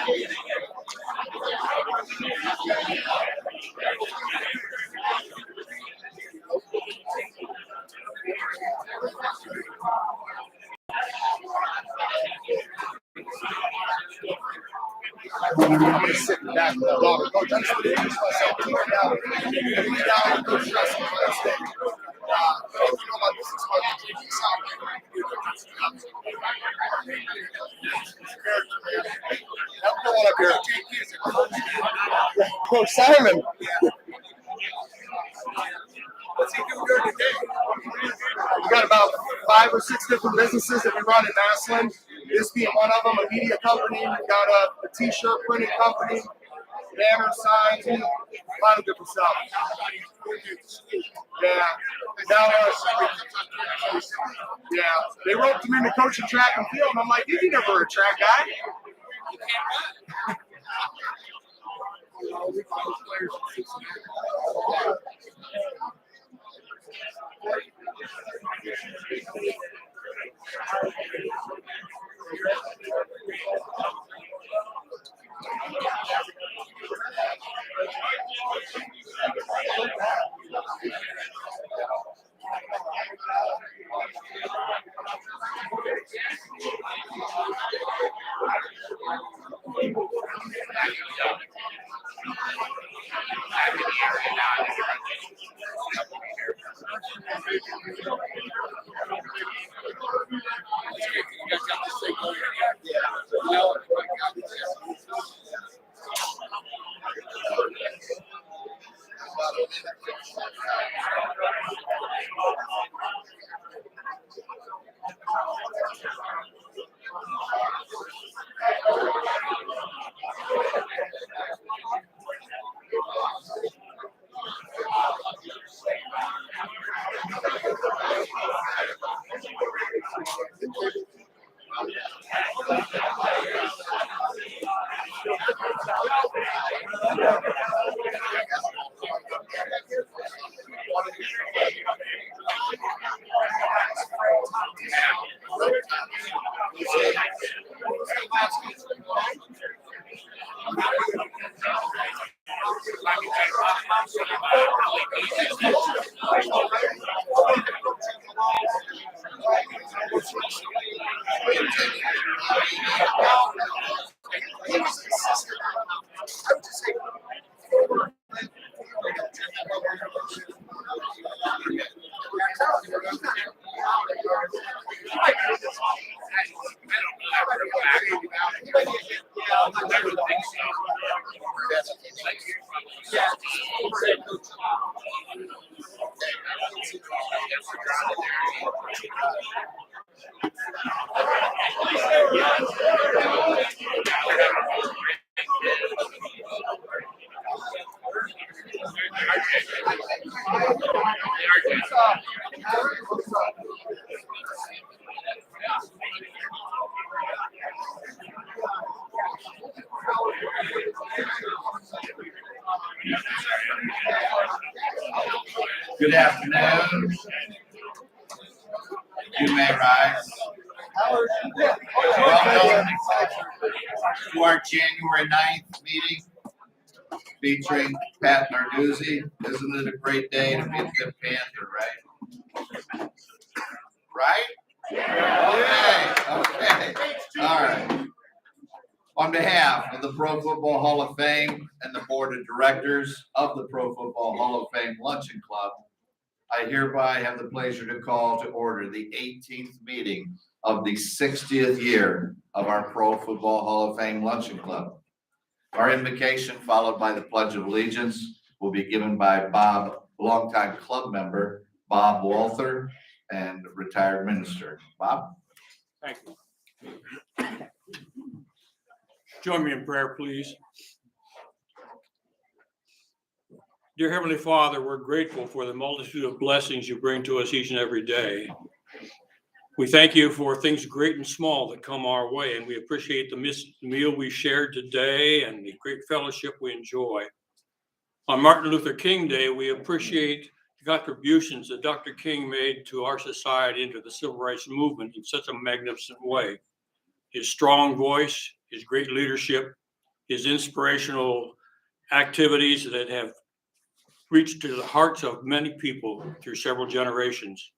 I'm just sitting back with that dog. Coach, I just want to introduce myself to you now. Every down, Coach Justin, last day. If you know about this, it's about the JV South. I'm going up here. Coach Simon. What's he doing here today? We got about 5 or 6 different businesses that we run in Massillon. This being one of them, a media company. We've got a t-shirt printing company, banner signs, a lot of different stuff. Yeah. Now, yeah, they roped him into coaching track and field, and I'm like, you never were a track guy. Good afternoon. You may rise. Welcome to our January 9th meeting featuring Pat Narduzzi. Isn't it a great day to be a Pitt Panther, right? Right? Okay. All right. On behalf of the Pro Football Hall of Fame and the Board of Directors of the Pro Football Hall of Fame Luncheon Club, I hereby have the pleasure to call to order the 18th meeting of the 60th year of our Pro Football Hall of Fame Luncheon Club. Our invocation, followed by the Pledge of Allegiance, will be given by Bob, longtime club member, Bob Walther, and retired minister. Bob? Thank you. Join me in prayer, please. Dear Heavenly Father, we're grateful for the multitude of blessings you bring to us each and every day. We thank you for things great and small that come our way, and we appreciate the meal we shared today and the great fellowship we enjoy. On Martin Luther King Day, we appreciate the contributions that Dr. King made to our society and to the civil rights movement in such a magnificent way. His strong voice, his great leadership, his inspirational activities that have reached to the hearts of many people through several generations.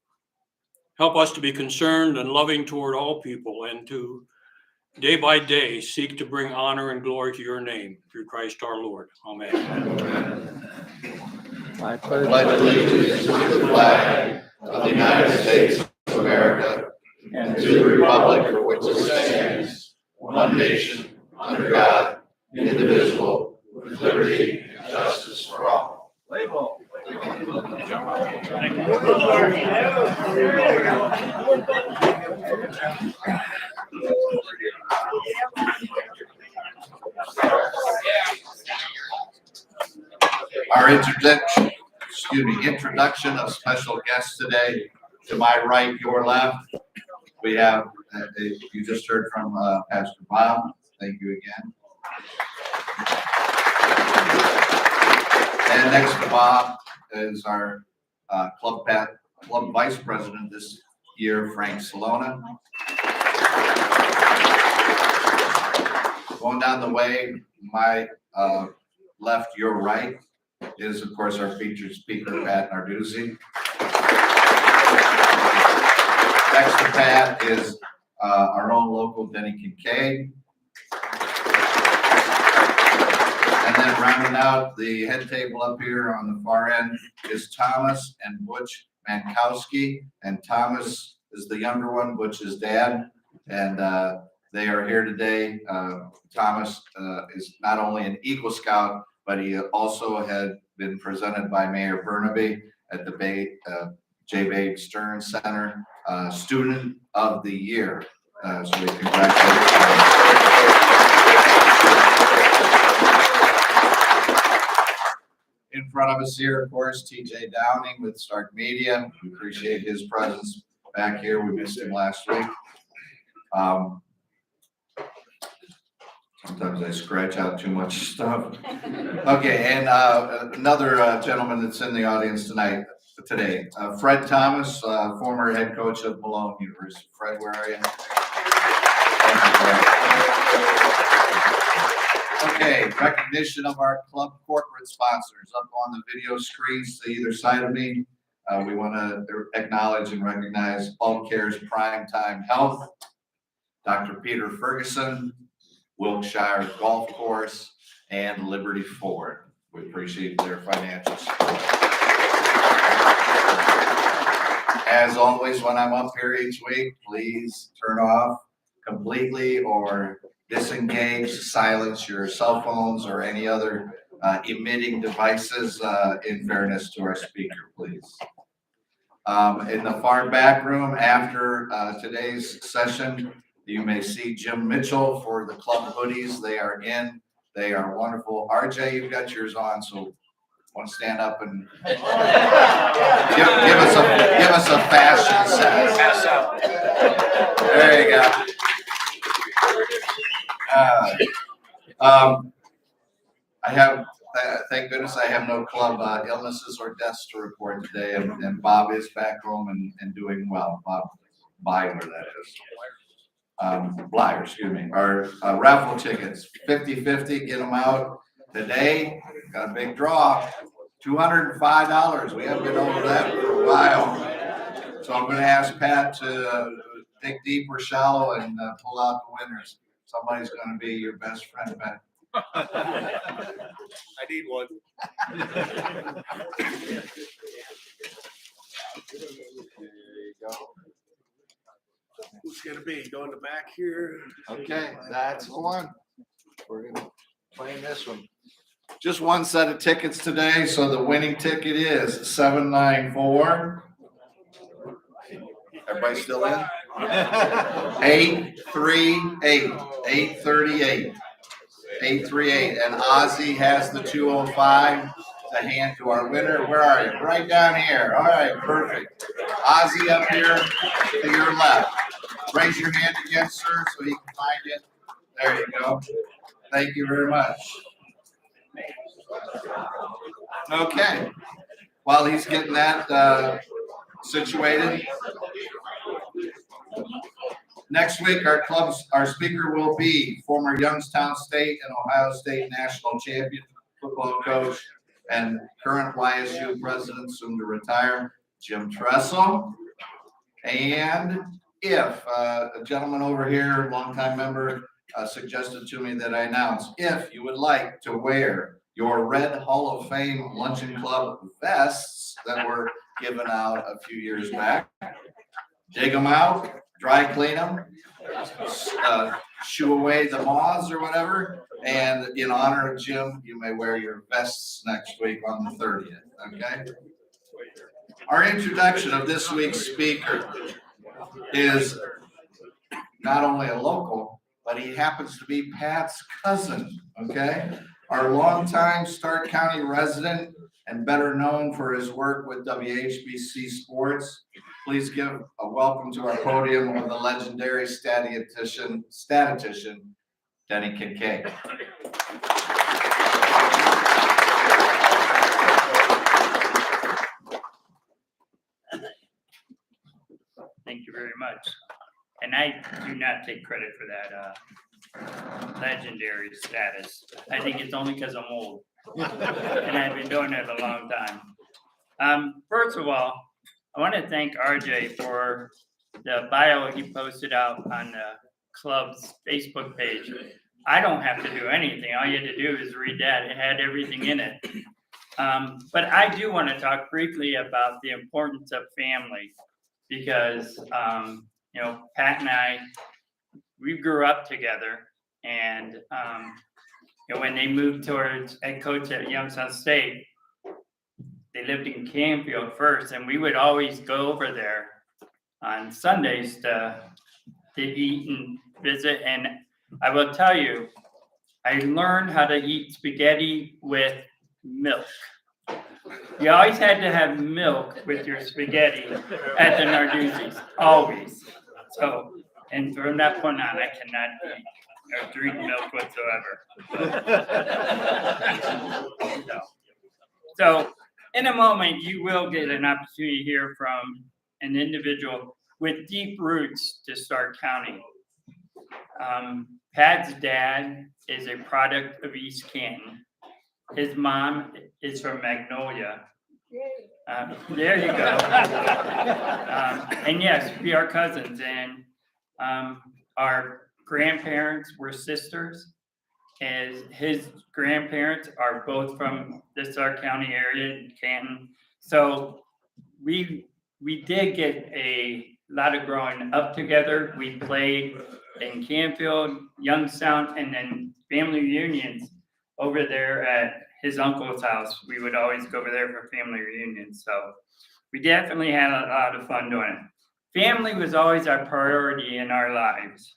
Help us to be concerned and loving toward all people and to day by day seek to bring honor and glory to your name through Christ our Lord. Amen. I pledge Pledge allegiance to the flag of the United States of America and to the republic for which it stands, one nation, under God, indivisible, with liberty and justice for all. Our introduction of special guests today. To my right, your left, we have, you just heard from Pastor Bob. Thank you again. And next to Bob is our club vice president this year, Frank Salona. Going down the way, my left, your right, is of course our featured speaker, Pat Narduzzi. Next to Pat is our own local Denny Kincaid. And then rounding out the head table up here on the far end is Thomas and Butch Mankowski. And Thomas is the younger one, Butch is dad. And they are here today. Thomas is not only an Eagle Scout, but he also had been presented by Mayor Burnaby at the J. Babe Stern Center Student of the Year. So we congratulate him. In front of us here, of course, TJ Downing with Stark Media. We appreciate his presence back here. We missed him last week. Sometimes I scratch out too much stuff. Okay, and another gentleman that's in the audience today, Fred Thomas, former head coach of Malone University. Fred, where are you? Okay, recognition of our club corporate sponsors up on the video screens to either side of me. We want to acknowledge and recognize AultCare's Primetime Health, Dr. Peter Ferguson, Wilkshire Golf Course, and Liberty Ford. We appreciate their financial support. As always, when I'm up here each week, please turn off completely or disengage, silence your cell phones or any other emitting devices in fairness to our speaker, please. In the far back room after today's session, you may see Jim Mitchell for the club hoodies. They are in. They are wonderful. RJ, you've got yours on, so want to stand up and give us a fashion set. Pass out. There you go. I have, thank goodness, I have no club illnesses or deaths to report today, and Bob is back home and doing well. Bob Byer, that is. Blyer, excuse me. Our raffle tickets, 50-50, get them out today. Got a big draw, $205. We haven't been over that for a while. So I'm going to ask Pat to dig deep or shallow and pull out the winners. Somebody's going to be your best friend, Pat. I need one. There you go. Who's gonna be going to back here? Okay, that's the one. We're going to play this one. Just one set of tickets today, so the winning ticket is 794. Everybody still in? 838. 838. 838. And Ozzy has the 205 to hand to our winner. Where are you? Right down here. All right, perfect. Ozzy up here to your left. Raise your hand again, sir, so he can find it. There you go. Thank you very much. Okay. While he's getting that situated, Next week, our speaker will be former Youngstown State and Ohio State national champion football coach and current YSU president, soon to retire, Jim Tressel. And if a gentleman over here, longtime member, suggested to me that I announce, if you would like to wear your Red Hall of Fame Luncheon Club vests that were given out a few years back, dig them out, dry clean them, shoo away the moths or whatever, and in honor of Jim, you may wear your vests next week on the 30th, okay? Our introduction of this week's speaker is not only a local, but he happens to be Pat's cousin, okay? Our longtime Stark County resident and better known for his work with WHBC Sports. Please give a welcome to our podium of the legendary statistician, Denny Kincaid. Thank you very much. And I do not take credit for that legendary status. I think it's only because I'm old. And I've been doing it a long time. First of all, I want to thank RJ for the bio he posted out on the club's Facebook page. I don't have to do anything. All you had to do is read that. It had everything in it. But I do want to talk briefly about the importance of family because, you know, Pat and I, we grew up together. And you know, when they moved towards head coach at Youngstown State, they lived in Canfield first, and we would always go over there on Sundays to eat and visit. And I will tell you, I learned how to eat spaghetti with milk. You always had to have milk with your spaghetti at the Narduzzi's, always. So, and from that point on, I cannot eat or drink milk whatsoever. So, in a moment, you will get an opportunity to hear from an individual with deep roots to Stark County. Pat's dad is a product of East Canton. His mom is from Magnolia. There you go. And yes, we are cousins, and our grandparents were sisters. As his grandparents are both from the Stark County area in Canton. So we did get a lot of growing up together. We played in Canfield, Youngstown, and then family reunions over there at his uncle's house. We would always go over there for family reunions. So we definitely had a lot of fun doing it. Family was always our priority in our lives.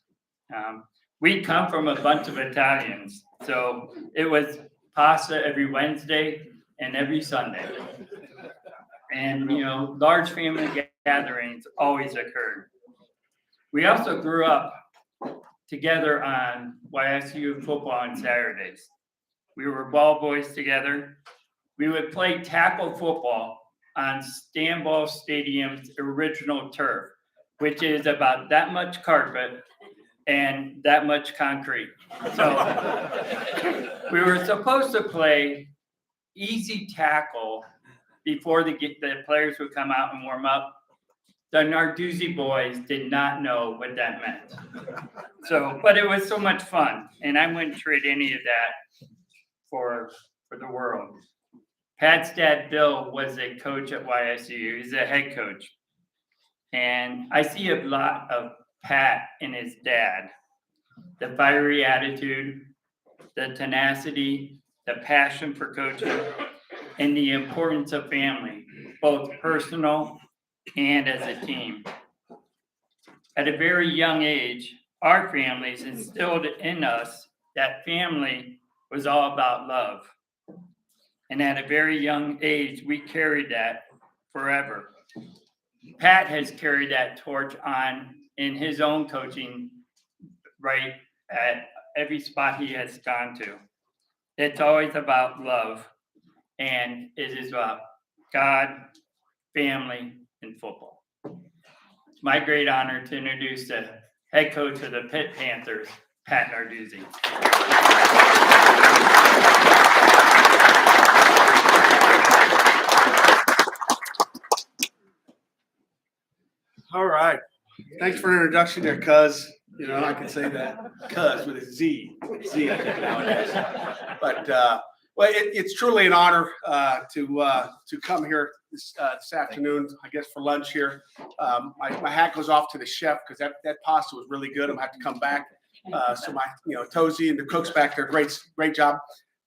We come from a bunch of Italians, so it was pasta every Wednesday and every Sunday. And, you know, large family gatherings always occurred. We also grew up together on YSU football on Saturdays. We were ball boys together. We would play tackle football on Stanball Stadium's original turf, which is about that much carpet and that much concrete. So we were supposed to play easy tackle before the players would come out and warm up. The Narduzzi boys did not know what that meant. So, but it was so much fun, and I wouldn't trade any of that for the world. Pat's dad, Bill, was a coach at YSU. He's a head coach. And I see a lot of Pat and his dad, the fiery attitude, the tenacity, the passion for coaching, and the importance of family, both personal and as a team. At a very young age, our families instilled in us that family was all about love. And at a very young age, we carried that forever. Pat has carried that torch on in his own coaching, right, at every spot he has gone to. It's always about love, and it is about God, family, and football. It's my great honor to introduce the head coach of the Pitt Panthers, Pat Narduzzi. All right. Thanks for the introduction there, cuz. You know, I can say that. Cuz with a Z. Z, I think nowadays. But, well, it's truly an honor to come here this afternoon, I guess, for lunch here. My hat goes off to the chef because that pasta was really good. I'm going to have to come back. So my, Tozzis and the cooks back there, great job.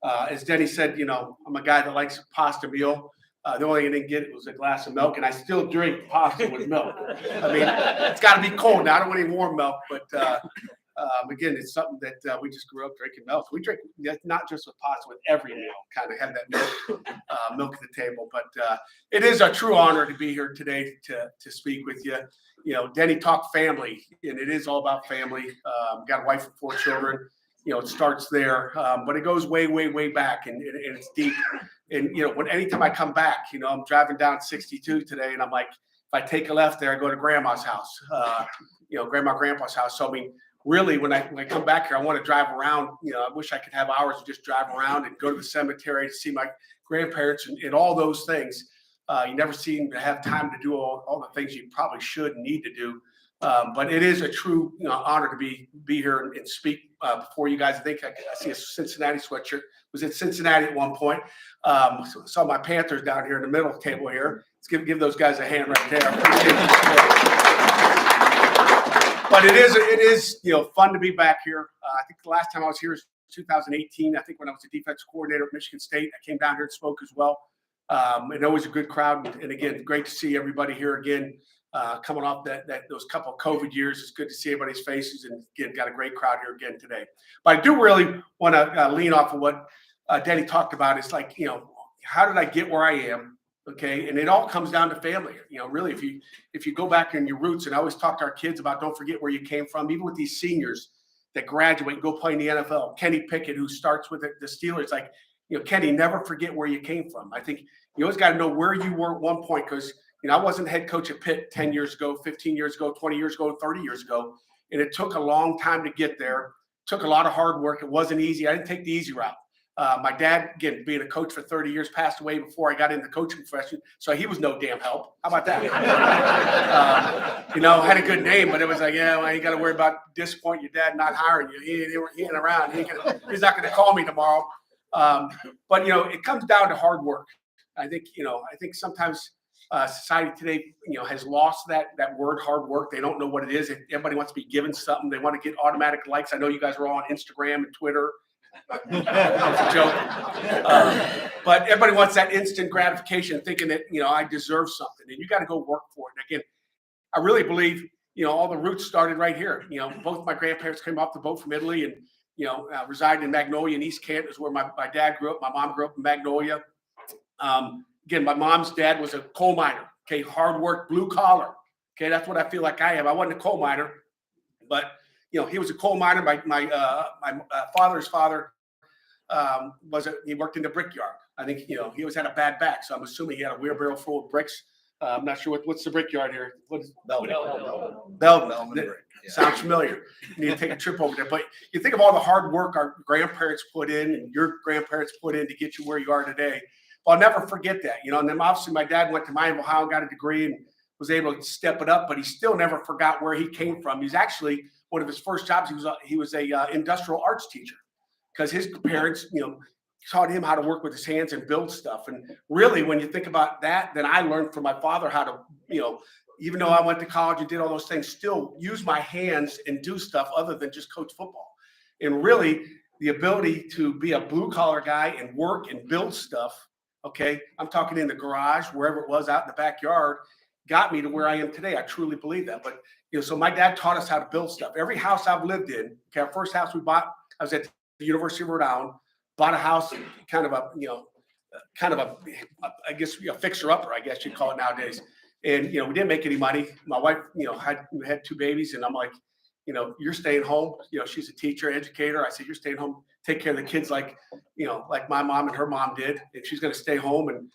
As Denny said, I'm a guy that likes a pasta meal. The only thing I didn't get was a glass of milk, and I still drink pasta with milk. I mean, it's got to be cold now. I don't want any warm milk, but again, it's something that we just grew up drinking milk. We drink not just with pasta, with every meal, kind of have that milk at the table. But it is a true honor to be here today to speak with you. Denny talked family, and it is all about family. Got a wife and 4 children. It starts there, but it goes way, way, way back, and it's deep. And, anytime I come back, I'm driving down 62 today, and I'm like, if I take a left there, I go to grandma's house, grandpa's house. So, I mean, really, when I come back here, I want to drive around. I wish I could have hours to just drive around and go to the cemetery to see my grandparents and all those things. You never seem to have time to do all the things you probably should and need to do. But it is a true honor to be here and speak before you guys. I think I see a Cincinnati sweatshirt. Was in Cincinnati at one point. Saw my Panthers down here in the middle table here. Let's give those guys a hand right there. But it is fun to be back here. I think the last time I was here was 2018. I think when I was the defense coordinator at Michigan State, I came down here and spoke as well. And always a good crowd. And again, great to see everybody here again. Coming off those couple of COVID years, it's good to see everybody's faces, and again, got a great crowd here again today. But I do really want to lean off of what Denny talked about. It's like, how did I get where I am? Okay, and it all comes down to family. Really, if you go back in your roots, and I always talk to our kids about, don't forget where you came from. Even with these seniors that graduate and go play in the NFL, Kenny Pickett, who starts with the Steelers, like, Kenny, never forget where you came from. I think you always got to know where you were at one point, because I wasn't head coach at Pitt 10 years ago, 15 years ago, 20 years ago, 30 years ago. And it took a long time to get there. It took a lot of hard work. It wasn't easy. I didn't take the easy route. My dad, again, being a coach for 30 years, passed away before I got into the coaching profession. So he was no damn help. How about that? Had a good name, but it was like, well, you got to worry about disappointing your dad not hiring you. He ain't around. He's not going to call me tomorrow. But, it comes down to hard work. I think sometimes society today, has lost that word hard work. They don't know what it is. Everybody wants to be given something. They want to get automatic likes. I know you guys are all on Instagram and Twitter. That's a joke. But everybody wants that instant gratification, thinking that, I deserve something, and you got to go work for it. And again, I really believe, all the roots started right here. Both my grandparents came off the boat from Italy, and, resided in Magnolia and East Canton is where my dad grew up. My mom grew up in Magnolia. Again, my mom's dad was a coal miner. Okay, hard work, blue collar. Okay, that's what I feel like I am. I wasn't a coal miner, but he was a coal miner. My father's father he worked in the brickyard. I think he always had a bad back, so I'm assuming he had a wheelbarrow full of bricks. I'm not sure what's the brickyard here. What is Belden. Sounds familiar. You need to take a trip over there. But you think of all the hard work our grandparents put in and your grandparents put in to get you where you are today. I'll never forget that, And then obviously my dad went to Miami, Ohio, got a degree, and was able to step it up. But he still never forgot where he came from. He's actually, one of his first jobs, he was a industrial arts teacher, because his parents, taught him how to work with his hands and build stuff. And really, when you think about that, then I learned from my father how to, even though I went to college and did all those things, still use my hands and do stuff other than just coach football. And really, the ability to be a blue collar guy and work and build stuff. Okay, I'm talking in the garage, wherever it was, out in the backyard, got me to where I am today. I truly believe that. But so my dad taught us how to build stuff. Every house I've lived in, okay, our first house we bought, I was at the University of Rhode Island, bought a house, kind of a I guess a fixer upper, I guess you'd call it nowadays. And we didn't make any money. My wife, had 2 babies, and I'm like, you're staying home. She's a teacher, educator. I said, you're staying home, take care of the kids like my mom and her mom did. And she's going to stay home, and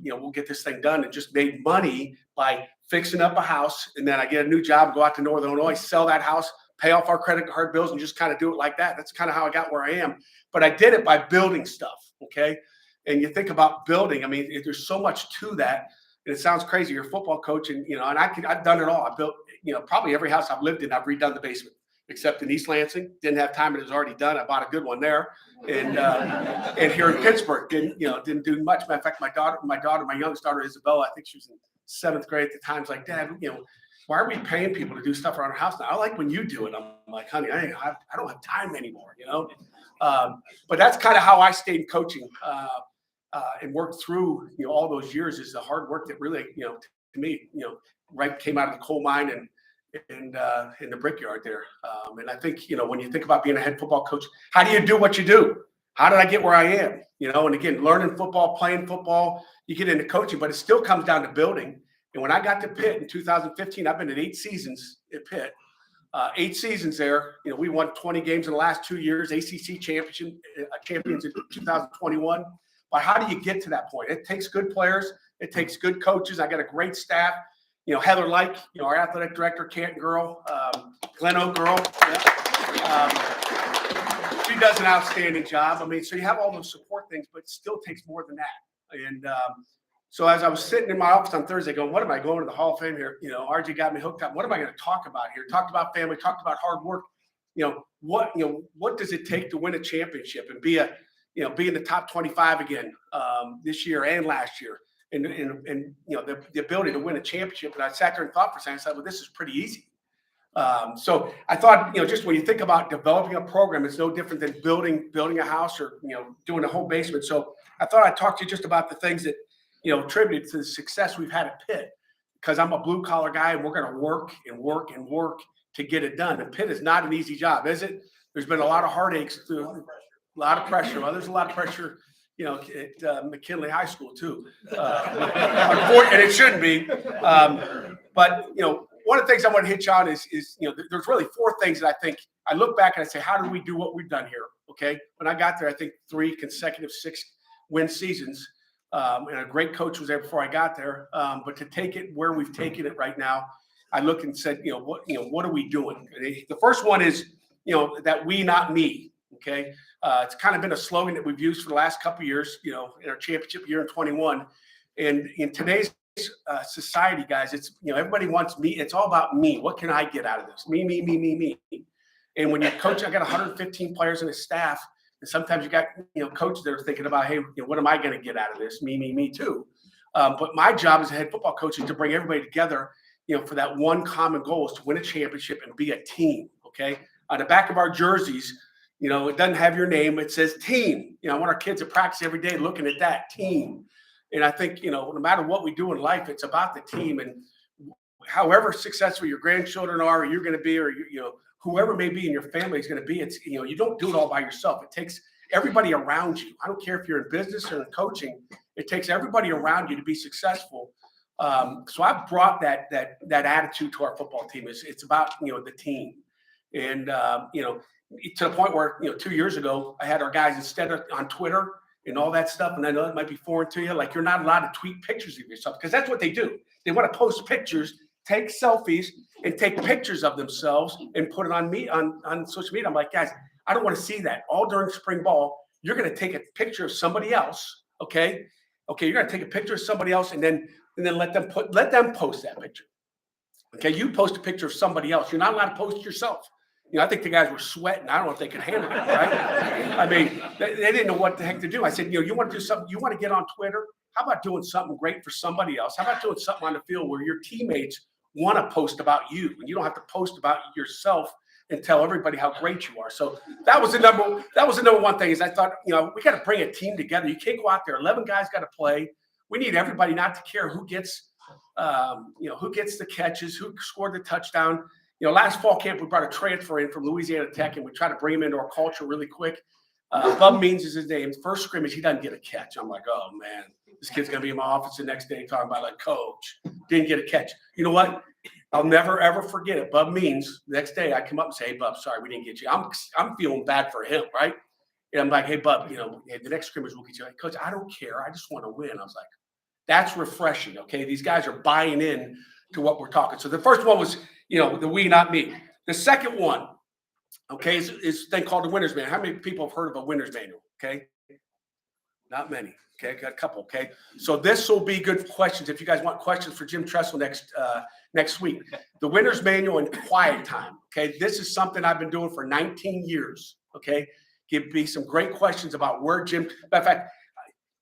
we'll get this thing done. And just made money by fixing up a house. And then I get a new job, go out to Northern Illinois, sell that house, pay off our credit card bills and just kind of do it like that. That's kind of how I got where I am. But I did it by building stuff. Okay. And you think about building, I mean, there's so much to that. And it sounds crazy. You're a football coach and, you know, and I've done it all. I built, you know, probably every house I've lived in, I've redone the basement, except in East Lansing. Didn't have time. It was already done. I bought a good one there. And here in Pittsburgh, didn't do much. Matter of fact, my youngest daughter, Isabella, I think she was in 7th grade at the time, was like, Dad, you know, why are we paying people to do stuff around our house now? I like when you do it. I'm like, honey, I don't have time anymore, you know? But that's kind of how I stayed coaching and worked through, you know, all those years is the hard work that really, you know, to me, you know, right came out of the coal mine and in the brickyard there. And I think, you know, when you think about being a head football coach, how do you do what you do? How did I get where I am? You know, and again, learning football, playing football, you get into coaching, but it still comes down to building. And when I got to Pitt in 2015, I've been at 8 seasons at Pitt. 8 seasons there. You know, we won 20 games in the last 2 years, ACC champions in 2021. But how do you get to that point? It takes good players. It takes good coaches. I got a great staff. You know, Heather Like, you know, our athletic director, Canton girl, Glen Oak girl. Yeah. She does an outstanding job. I mean, so you have all those support things, but it still takes more than that. And so as I was sitting in my office on Thursday going, what am I going to the Hall of Fame here? You know, RJ got me hooked up. What am I going to talk about here? Talked about family, talked about hard work. You know, what does it take to win a championship and be in the top 25 again this year and last year? And you know, the ability to win a championship. And I sat there and thought for a second, I said, well, this is pretty easy. So I thought, you know, just when you think about developing a program, it's no different than building a house or, you know, doing a whole basement. So I thought I'd talk to you just about the things that, you know, attributed to the success we've had at Pitt, because I'm a blue collar guy and we're going to work and work and work to get it done. And Pitt is not an easy job, is it? There's been a lot of heartaches, a lot of pressure. Well, there's a lot of pressure, you know, at McKinley High School too. And it shouldn't be. But, you know, one of the things I want to hit you on is, you know, there's really 4 things that I think I look back and I say, how did we do what we've done here? Okay. When I got there, I think 3 consecutive 6-win seasons. And a great coach was there before I got there. But to take it where we've taken it right now, I look and said, what are we doing? The first one is, you know, that we, not me. Okay. It's kind of been a slogan that we've used for the last couple of years, you know, in our championship year in 21. And in today's society, guys, it's, you know, everybody wants me. It's all about me. What can I get out of this? Me. And when you coach, I got 115 players in the staff. And sometimes you got, you know, coaches that are thinking about, hey, you know, what am I going to get out of this? Me too. But my job as a head football coach is to bring everybody together, you know, for that one common goal is to win a championship and be a team. Okay. On the back of our jerseys, you know, it doesn't have your name. It says team. You know, I want our kids to practice every day looking at that team. And I think, you know, no matter what we do in life, it's about the team. And however successful your grandchildren are, or you're going to be, or, you know, whoever may be in your family is going to be, it's, you know, you don't do it all by yourself. It takes everybody around you. I don't care if you're in business or in coaching. It takes everybody around you to be successful. So I've brought that attitude to our football team. It's about, you know, the team. And, you know, to the point where, you know, 2 years ago, I had our guys, instead of on Twitter and all that stuff, and I know it might be foreign to you, like, you're not allowed to tweet pictures of yourself, because that's what they do. They want to post pictures, take selfies, and take pictures of themselves and put it on social media. I'm like, guys, I don't want to see that. All during spring ball, you're going to take a picture of somebody else, okay? Okay, you're going to take a picture of somebody else and then let them post that picture. Okay, you post a picture of somebody else. You're not allowed to post yourself. You know, I think the guys were sweating. I don't know if they could handle it, right? I mean, they didn't know what the heck to do. I said, you know, you want to do something, you want to get on Twitter? How about doing something great for somebody else? How about doing something on the field where your teammates want to post about you, and you don't have to post about yourself and tell everybody how great you are? So that was the number one thing, is I thought, you know, we got to bring a team together. You can't go out there. 11 guys got to play. We need everybody not to care who gets, you know, who gets the catches, who scored the touchdown. You know, last fall camp, we brought a transfer in from Louisiana Tech, and we tried to bring him into our culture really quick. Bub Means is his name. First scrimmage, he doesn't get a catch. I'm like, oh, man, this kid's going to be in my office the next day talking about, like, coach, didn't get a catch. You know what? I'll never, ever forget it. Bub Means, the next day I come up and say, hey, Bub, sorry, we didn't get you. I'm feeling bad for him, right? And I'm like, hey, Bub, you know, the next scrimmage we'll get you. Like, coach, I don't care. I just want to win. I was like, that's refreshing, okay? These guys are buying in to what we're talking. So the first one was, you know, the we, not me. The second one, okay, is a thing called the winner's manual. How many people have heard of a winner's manual? Okay, not many. Okay, got a couple. Okay, so this will be good questions if you guys want questions for Jim Tressel next week. The winner's manual and quiet time. Okay, this is something I've been doing for 19 years. Okay, give me some great questions about where Jim. Matter of fact,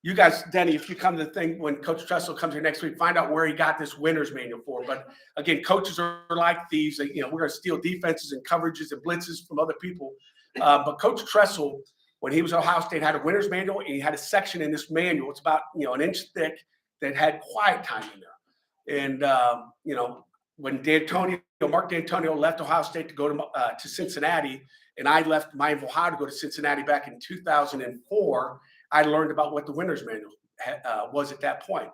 you guys, Denny, if you come to the thing when Coach Tressel comes here next week, find out where he got this winner's manual for. But again, coaches are like thieves. You know, we're going to steal defenses and coverages and blitzes from other people. But Coach Tressel, when he was at Ohio State, had a winner's manual, and he had a section in this manual. It's about, you know, an inch thick that had quiet time in there. And, you know, when Mark D'Antonio left Ohio State to go to Cincinnati, and I left Miami of Ohio to go to Cincinnati back in 2004, I learned about what the winner's manual was at that point.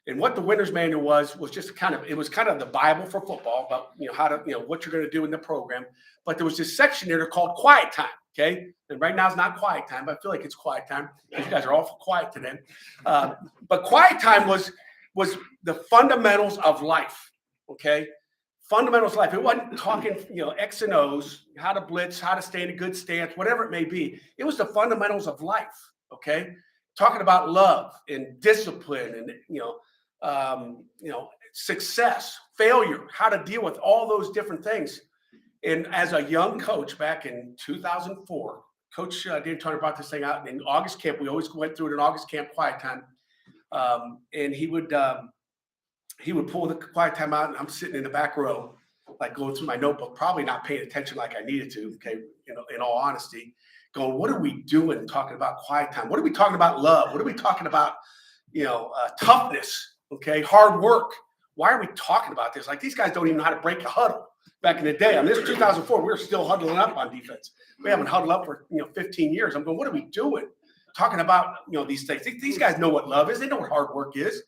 And what the winner's manual was just it was kind of the Bible for football about, you know, how to, you know, what you're going to do in the program. But there was this section there called quiet time. Okay. And right now it's not quiet time, but I feel like it's quiet time. You guys are awful quiet today. But quiet time was the fundamentals of life. Okay. Fundamentals of life. It wasn't talking, you know, X and O's, how to blitz, how to stay in a good stance, whatever it may be. It was the fundamentals of life. Okay. Talking about love and discipline and, you know, success, failure, how to deal with all those different things. And as a young coach back in 2004, Coach D'Antonio brought this thing out in August camp. We always went through it in August camp, quiet time. And he would pull the quiet time out, and I'm sitting in the back row, like going through my notebook, probably not paying attention like I needed to. Okay, you know, in all honesty, going, what are we doing talking about quiet time? What are we talking about love? What are we talking about, you know, toughness? Okay, hard work. Why are we talking about this? Like, these guys don't even know how to break a huddle. Back in the day, I mean, this is 2004. We were still huddling up on defense. We haven't huddled up for, you know, 15 years. I'm going, what are we doing? Talking about, you know, these things. These guys know what love is. They know what hard work is.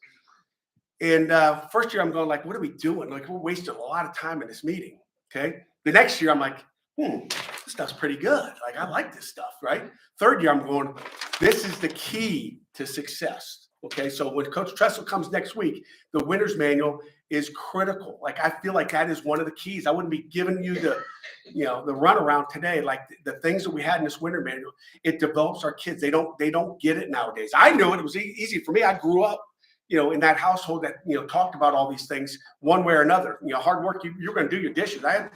And first year, I'm going like, what are we doing? Like, we're wasting a lot of time in this meeting. Okay. The next year, I'm like, this stuff's pretty good. Like, I like this stuff, right? Third year, I'm going, this is the key to success. Okay. So when Coach Tressel comes next week, the winner's manual is critical. Like, I feel like that is one of the keys. I wouldn't be giving you the, you know, the runaround today. Like, the things that we had in this winter manual, it develops our kids. They don't get it nowadays. I knew it. It was easy for me. I grew up, you know, in that household that, you know, talked about all these things one way or another. You know, hard work, you're going to do your dishes. I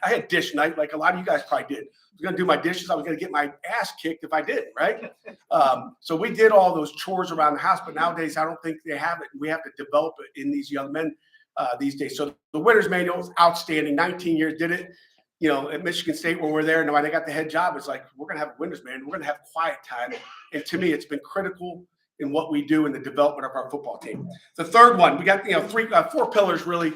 had dish night like a lot of you guys probably did. I was going to do my dishes. I was going to get my ass kicked if I didn't, right? So we did all those chores around the house, but nowadays I don't think they have it. We have to develop it in these young men these days. So the winner's manual is outstanding. 19 years, did it, you know, at Michigan State when we're there. And when I got the head job, it's like, we're going to have a winner's manual. We're going to have quiet time. And to me, it's been critical in what we do in the development of our football team. The third one, we got, you know, four pillars really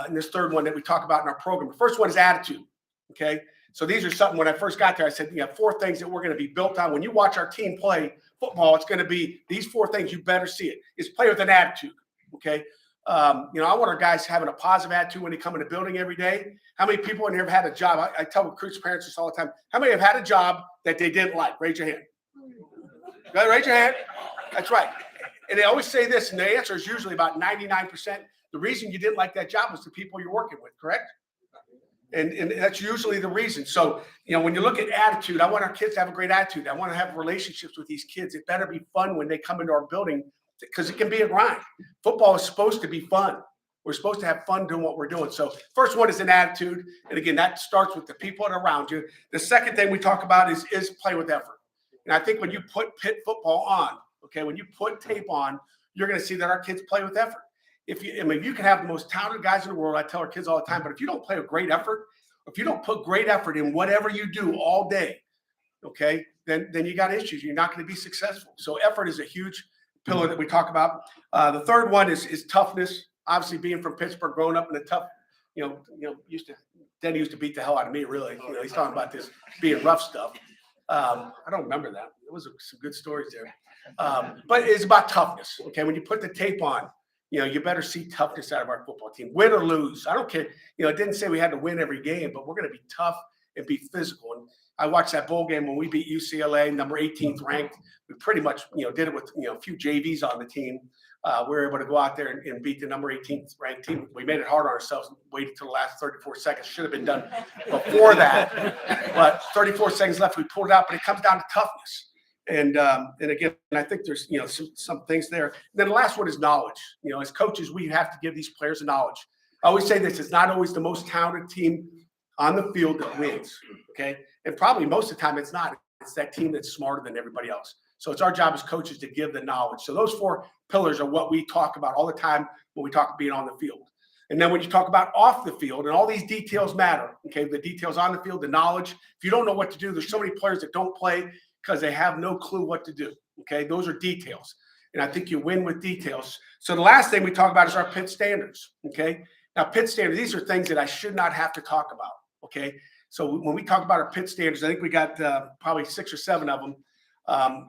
in this third one that we talk about in our program. The first one is attitude. Okay. So these are something when I first got there, I said, you know, 4 things that we're going to be built on. When you watch our team play football, it's going to be these 4 things. You better see it. Is play with an attitude. Okay. You know, I want our guys having a positive attitude when they come in the building every day. How many people in here have had a job? I tell recruits, parents this all the time. How many have had a job that they didn't like? Raise your hand. Go ahead, raise your hand. That's right. And they always say this, and the answer is usually about 99%. The reason you didn't like that job was the people you're working with, correct? And that's usually the reason. So, you know, when you look at attitude, I want our kids to have a great attitude. I want to have relationships with these kids. It better be fun when they come into our building because it can be a grind. Football is supposed to be fun. We're supposed to have fun doing what we're doing. So first one is an attitude. And again, that starts with the people that are around you. The second thing we talk about is play with effort. And I think when you put Pitt football on, okay, when you put tape on, you're going to see that our kids play with effort. You can have the most talented guys in the world. I tell our kids all the time, but if you don't play with great effort, if you don't put great effort in whatever you do all day, okay, then you got issues. You're not going to be successful. So effort is a huge pillar that we talk about. The third one is toughness. Obviously, being from Pittsburgh, growing up in a tough, Denny used to beat the hell out of me. Really, he's talking about this being rough stuff. I don't remember that. There was some good stories there, but it's about toughness. Okay, when you put the tape on, you better see toughness out of our football team, win or lose. I don't care. It didn't say we had to win every game, but we're going to be tough and be physical. And I watched that bowl game when we beat UCLA, number 18th ranked. We pretty much, did it with, a few JVs on the team. We were able to go out there and beat the number 18th ranked team. We made it hard on ourselves and waited till the last 34 seconds. Should have been done before that. But 34 seconds left, we pulled it out, but it comes down to toughness. And again, I think there's, some things there. And then the last one is knowledge. As coaches, we have to give these players the knowledge. I always say this, it's not always the most talented team on the field that wins, okay? And probably most of the time it's not. It's that team that's smarter than everybody else. So it's our job as coaches to give the knowledge. So those 4 pillars are what we talk about all the time when we talk about being on the field. And then when you talk about off the field, and all these details matter, okay? The details on the field, the knowledge. If you don't know what to do, there's so many players that don't play because they have no clue what to do, okay? Those are details. And I think you win with details. So the last thing we talk about is our Pitt standards, okay? Now, Pitt standards, these are things that I should not have to talk about, okay? So when we talk about our Pitt standards, I think we got probably 6 or 7 of them.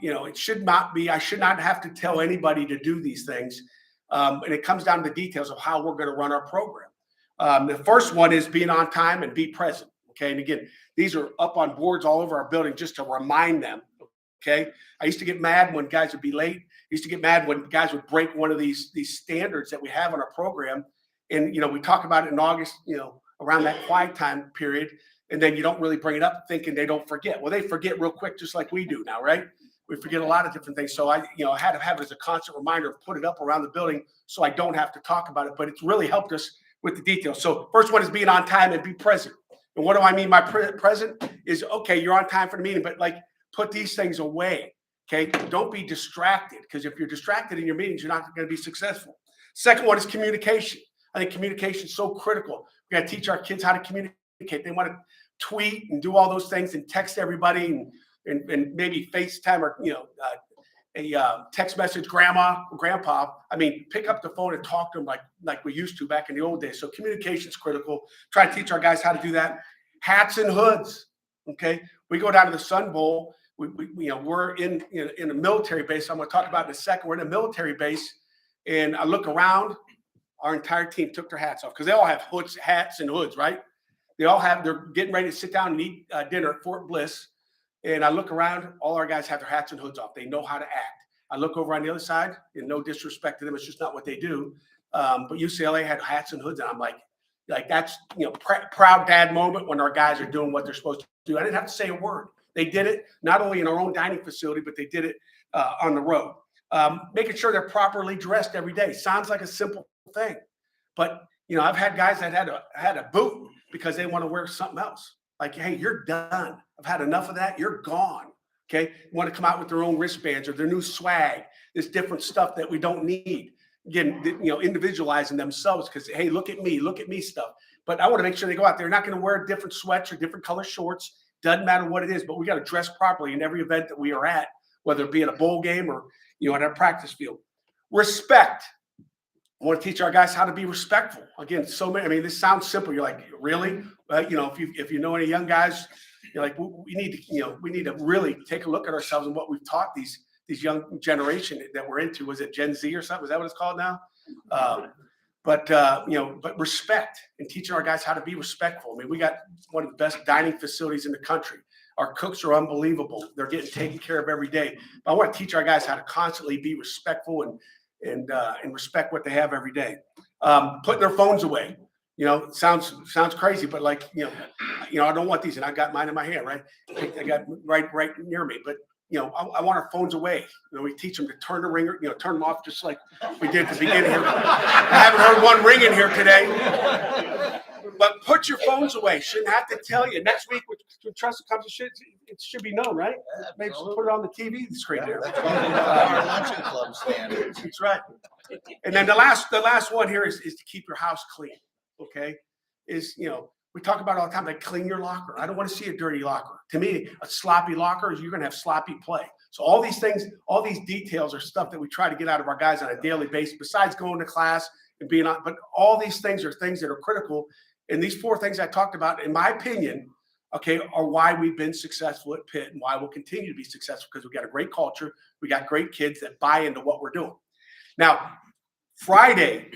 It should not be, I should not have to tell anybody to do these things. And it comes down to the details of how we're going to run our program. The first one is being on time and be present, okay? And again, these are up on boards all over our building just to remind them, okay? I used to get mad when guys would be late. I used to get mad when guys would break one of these standards that we have in our program. And, we talk about it in August, around that quiet time period. And then you don't really bring it up thinking they don't forget. Well, they forget real quick, just like we do now, right? We forget a lot of different things. So I had to have it as a constant reminder of put it up around the building so I don't have to talk about it. But it's really helped us with the details. So first one is being on time and be present. And what do I mean by present is, okay, you're on time for the meeting, but put these things away, okay? Don't be distracted, because if you're distracted in your meetings, you're not going to be successful. Second one is communication. I think communication is so critical. We got to teach our kids how to communicate. They want to tweet and do all those things and text everybody and maybe FaceTime or, a text message grandma, grandpa. I mean, pick up the phone and talk to them like we used to back in the old days. So communication is critical. Try to teach our guys how to do that. Hats and hoods. Okay. We go down to the Sun Bowl. We're in a military base. I'm going to talk about it in a second. We're in a military base, and I look around. Our entire team took their hats off because they all have hoods, hats, and hoods, right? They're getting ready to sit down and eat dinner at Fort Bliss. And I look around, all our guys have their hats and hoods off. They know how to act. I look over on the other side, and no disrespect to them, it's just not what they do. But UCLA had hats and hoods, and I'm like that's, proud dad moment when our guys are doing what they're supposed to do. I didn't have to say a word. They did it not only in our own dining facility, but they did it on the road. Making sure they're properly dressed every day. Sounds like a simple thing, but I've had guys that had a boot because they want to wear something else. Like, hey, you're done. I've had enough of that. You're gone. Okay. You want to come out with their own wristbands or their new swag, this different stuff that we don't need. Again, individualizing themselves because, hey, look at me stuff. But I want to make sure they go out there. They're not going to wear different sweats or different color shorts. Doesn't matter what it is, but we got to dress properly in every event that we are at, whether it be at a bowl game or, at our practice field. Respect. I want to teach our guys how to be respectful. Again, this sounds simple. You're like, really? If you know any young guys, you're like, we need to really take a look at ourselves and what we've taught these young generation that we're into. Was it Gen Z or something? Is that what it's called now? But respect and teaching our guys how to be respectful. I mean, we got one of the best dining facilities in the country. Our cooks are unbelievable. They're getting taken care of every day. But I want to teach our guys how to constantly be respectful and respect what they have every day. Putting their phones away. Sounds crazy, but I don't want these, and I got mine in my hand, right? I got right near me, but I want our phones away. We teach them to turn the ringer, turn them off just like we did at the beginning here. I haven't heard one ring in here today. But put your phones away. Shouldn't have to tell you. Next week, when Trust comes, it should be known, right? Maybe put it on the TV screen there. That's one of our Luncheon Club standards. That's right. And then the last one here is to keep your house clean. Okay, we talk about it all the time, like clean your locker. I don't want to see a dirty locker. To me, a sloppy locker is you're going to have sloppy play. So all these things, all these details are stuff that we try to get out of our guys on a daily basis, besides going to class and being on. But all these things are things that are critical. And these 4 things I talked about, in my opinion, okay, are why we've been successful at Pitt and why we'll continue to be successful, because we got a great culture. We got great kids that buy into what we're doing. Now, Friday,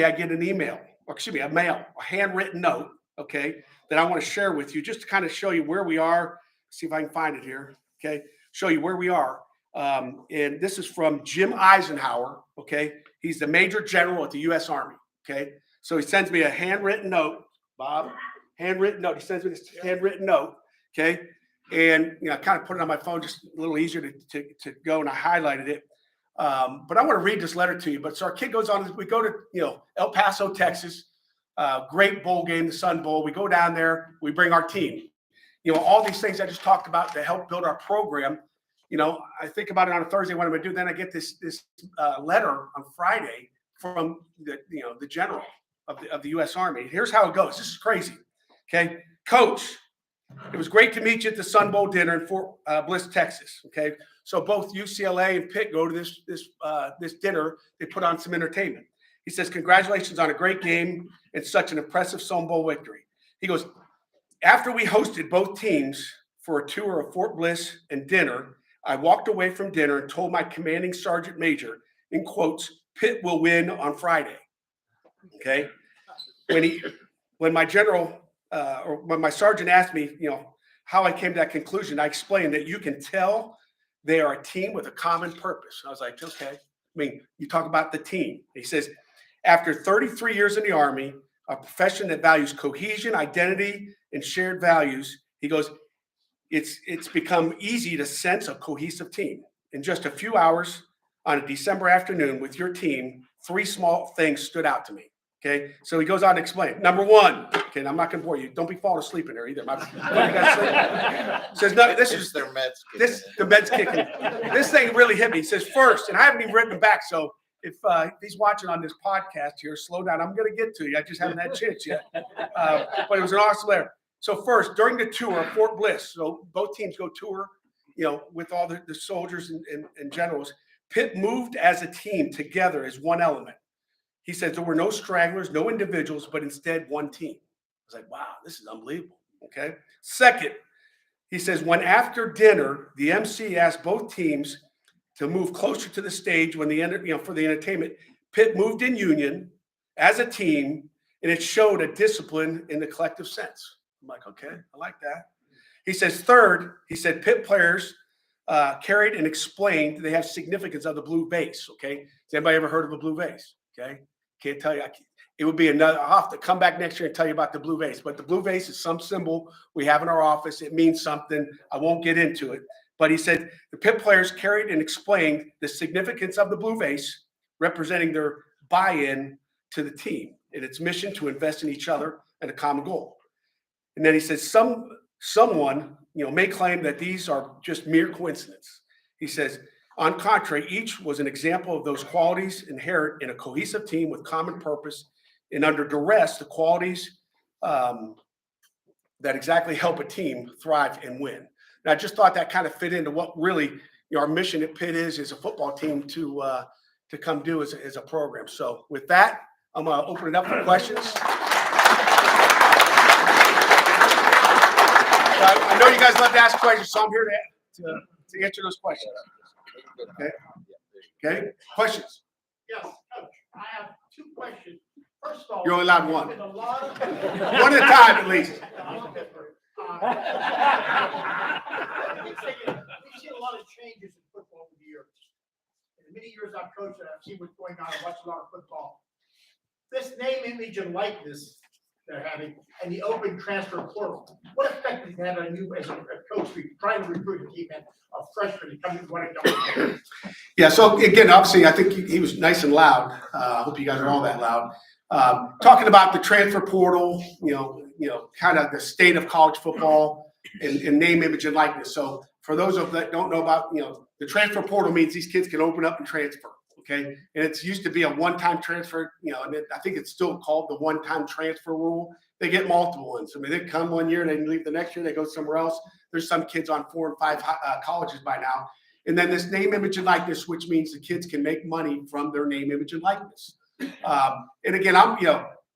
I get an email, a mail, a handwritten note, okay, that I want to share with you, just to kind of show you where we are. See if I can find it here. Okay, show you where we are. And this is from Jim Eisenhower. Okay, he's the Major General at the U.S. Army. Okay, so he sends me a handwritten note, Bob. Handwritten note. He sends me this handwritten note. Okay, and I kind of put it on my phone, just a little easier to go, and I highlighted it. But I want to read this letter to you. But so our kid goes on. We go to El Paso, Texas. Great bowl game, the Sun Bowl. We go down there. We bring our team. All these things I just talked about to help build our program. I think about it on a Thursday, what I'm going to do. Then I get this letter on Friday from the general of the U.S. Army. Here's how it goes. This is crazy. Okay, Coach, it was great to meet you at the Sun Bowl dinner in Fort Bliss, Texas. Okay, so both UCLA and Pitt go to this dinner. They put on some entertainment. He says, congratulations on a great game and such an impressive Sun Bowl victory. He goes, after we hosted both teams for a tour of Fort Bliss and dinner, I walked away from dinner and told my commanding sergeant major, in quotes, Pitt will win on Friday. Okay. When my general or when my sergeant asked me, how I came to that conclusion, I explained that you can tell they are a team with a common purpose. I was like, okay. You talk about the team. He says, after 33 years in the Army, a profession that values cohesion, identity, and shared values, he goes, it's become easy to sense a cohesive team. In just a few hours on a December afternoon with your team, 3 small things stood out to me. Okay, so he goes on to explain. Number 1, okay, and I'm not going to bore you. Don't be falling asleep in there either. Says no. This is their meds. The meds kicking. This thing really hit me. He says first, and I haven't even written him back. So if he's watching on this podcast here, slow down. I'm going to get to you. I just haven't had a chance yet. But it was an awesome letter. So first, during the tour of Fort Bliss, so both teams go tour, with all the soldiers and generals. Pitt moved as a team together as one element. He said there were no stragglers, no individuals, but instead one team. I was like, wow, this is unbelievable. Okay. Second, he says, when after dinner, the MC asked both teams to move closer to the stage when for the entertainment, Pitt moved in union as a team, and it showed a discipline in the collective sense. I'm like, okay, I like that. He says, third, he said, Pitt players carried and explained they have significance of the blue vase. Okay. Has anybody ever heard of a blue vase? Okay. Can't tell you. It would be another. I'll have to come back next year and tell you about the blue vase. But the blue vase is some symbol we have in our office. It means something. I won't get into it. But he said the Pitt players carried and explained the significance of the blue vase, representing their buy-in to the team and its mission to invest in each other and a common goal. And then he says someone may claim that these are just mere coincidence. He says, on contrary, each was an example of those qualities inherent in a cohesive team with common purpose, and under duress, the qualities that exactly help a team thrive and win. And I just thought that kind of fit into what really our mission at Pitt is a football team to come do as a program. So with that, I'm going to open it up for questions. I know you guys love to ask questions, so I'm here to answer those questions. Okay. Questions? Yes, Coach. I have 2 questions. First of all, You're only allowed one. there's been a lot of- One at a time, at least. We've seen a lot of changes in football over the years. In the many years I've coached, and I've seen what's going on. I watch a lot of football. This name, image, and likeness they're having, and the open transfer portal. What effect does it have on you as a coach trying to recruit a team of freshmen to come in one and done? Yeah. So again, obviously, I think he was nice and loud. I hope you guys are all that loud. Talking about the transfer portal, kind of the state of college football and name, image, and likeness. So for those of that don't know about, the transfer portal means these kids can open up and transfer. Okay. And it's used to be a one-time transfer, and I think it's still called the one-time transfer rule. They get multiple ones. I mean, they come one year and they leave the next year, they go somewhere else. There's some kids on 4 and 5 colleges by now. And then this name, image, and likeness, which means the kids can make money from their name, image, and likeness. And again,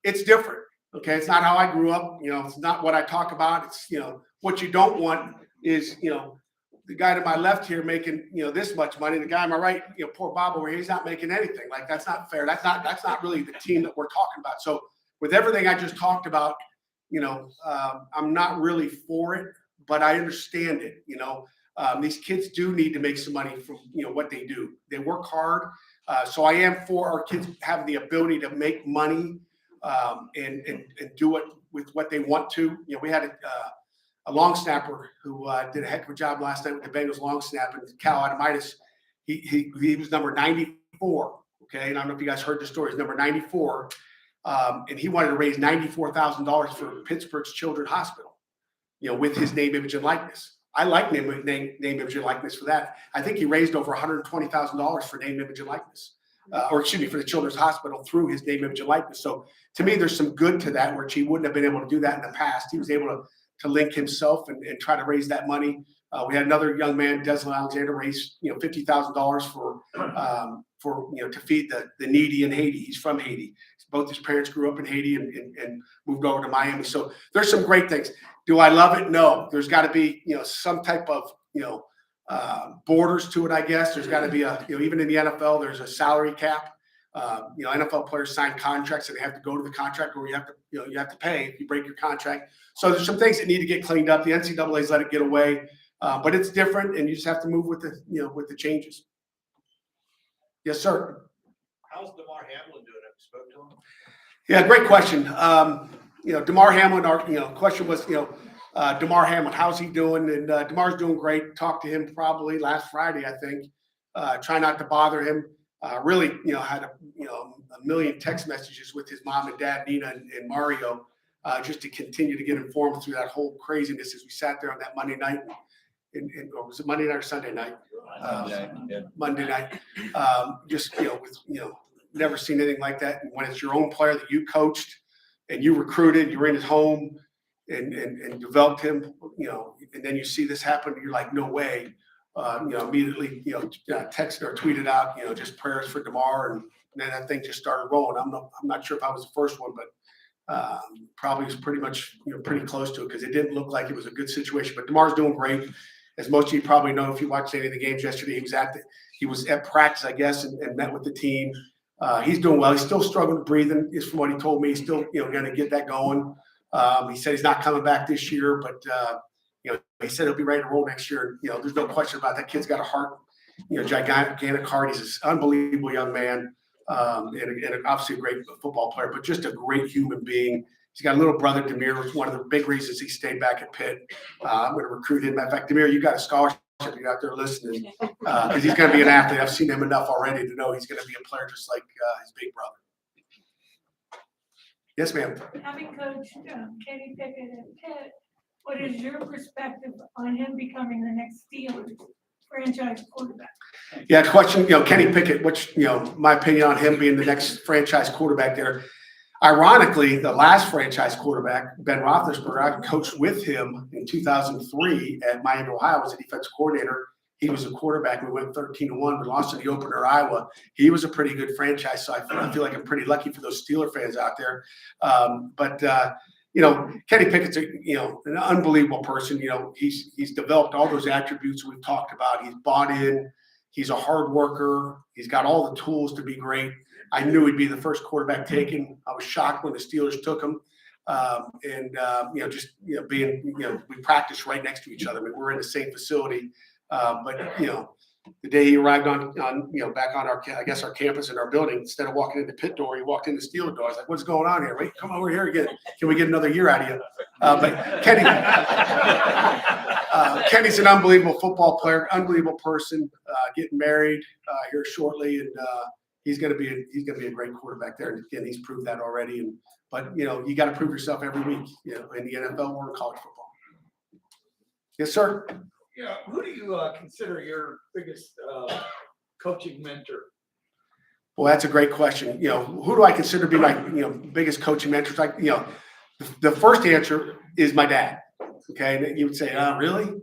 it's different. Okay. It's not how I grew up. It's not what I talk about. It's, what you don't want is, the guy to my left here making, this much money. The guy on my right, poor Bob over here, he's not making anything. Like, that's not fair. That's not really the team that we're talking about. So with everything I just talked about, I'm not really for it, but I understand it. These kids do need to make some money from what they do. They work hard, so I am for our kids having the ability to make money and do it with what they want to. We had a long snapper who did a heck of a job last night with the Bengals long snap, and Cal Adamitis. He was number 94. Okay, and I don't know if you guys heard the story. He's number 94, and he wanted to raise $94,000 for Pittsburgh's Children's Hospital. With his name, image, and likeness. I like name, image, and likeness for that. I think he raised over $120,000 for name, image, and likeness, for the Children's Hospital through his name, image, and likeness. So to me, there's some good to that, which he wouldn't have been able to do that in the past. He was able to link himself and try to raise that money. We had another young man, Desmond Alexander, raise $50,000 to feed the needy in Haiti. He's from Haiti. Both his parents grew up in Haiti and moved over to Miami. So there's some great things. Do I love it? No. There's got to be some type of borders to it. I guess there's got to be even in the NFL there's a salary cap. NFL players sign contracts and they have to go to the contract, or you have to pay if you break your contract. So there's some things that need to get cleaned up. The NCAA's let it get away, but it's different, and you just have to move with the changes. Yes, sir. How's DeMar Hamlin doing? Have you spoke to him? Yeah, great question. DeMar Hamlin, our question was, DeMar Hamlin, how's he doing? And DeMar's doing great. Talked to him probably last Friday, I think. Try not to bother him. Really, had a million text messages with his mom and dad, Nina and Mario, just to continue to get informed through that whole craziness as we sat there on that Monday night. Or was it Monday night or Sunday night? Monday night. Never seen anything like that. And when it's your own player that you coached and you recruited, you were in his home and developed him, and then you see this happen, you're like, no way. Immediately, texted or tweeted out, just prayers for DeMar, and then that thing just started rolling. I'm not sure if I was the first one, but probably was pretty much, pretty close to it, because it didn't look like it was a good situation. But DeMar's doing great. As most of you probably know, if you watched any of the games yesterday, he was at practice, I guess, and met with the team. He's doing well. He's still struggling breathing, is from what he told me. He's still, going to get that going. He said he's not coming back this year, but he said he'll be ready to roll next year. There's no question about that. Kid's got a heart, gigantic heart. He's an unbelievable young man, and obviously a great football player, but just a great human being. He's got a little brother, Demir, which is one of the big reasons he stayed back at Pitt. I'm going to recruit him. In fact, Demir, you got a scholarship if you're out there listening, because he's going to be an athlete. I've seen him enough already to know he's going to be a player just like his big brother. Yes, ma'am. Having coached Kenny Pickett at Pitt, what is your perspective on him becoming the next Steelers franchise quarterback? Yeah, question, Kenny Pickett, which, my opinion on him being the next franchise quarterback there. Ironically, the last franchise quarterback, Ben Roethlisberger, I coached with him in 2003 at Miami, Ohio, as a defensive coordinator. He was a quarterback. We went 13-1. We lost in the opener, Iowa. He was a pretty good franchise, so I feel like I'm pretty lucky for those Steeler fans out there. But Kenny Pickett's an unbelievable person. He's developed all those attributes we've talked about. He's bought in. He's a hard worker. He's got all the tools to be great. I knew he'd be the first quarterback taken. I was shocked when the Steelers took him. We practiced right next to each other. I mean, we're in the same facility. But the day he arrived on back on our campus in our building, instead of walking in the pit door, he walked in the Steeler door. I was like, "What's going on here? Wait, come over here again. Can we get another year out of you?" But Kenny's an unbelievable football player, unbelievable person. Getting married here shortly, and he's going to be a great quarterback there. And again, he's proved that already. But you got to prove yourself every week, in the NFL or in college football. Yes, sir. Yeah, who do you consider your biggest coaching mentor? Well, that's a great question. Who do I consider to be my biggest coaching mentors? The first answer is my dad. Okay, and you would say, really?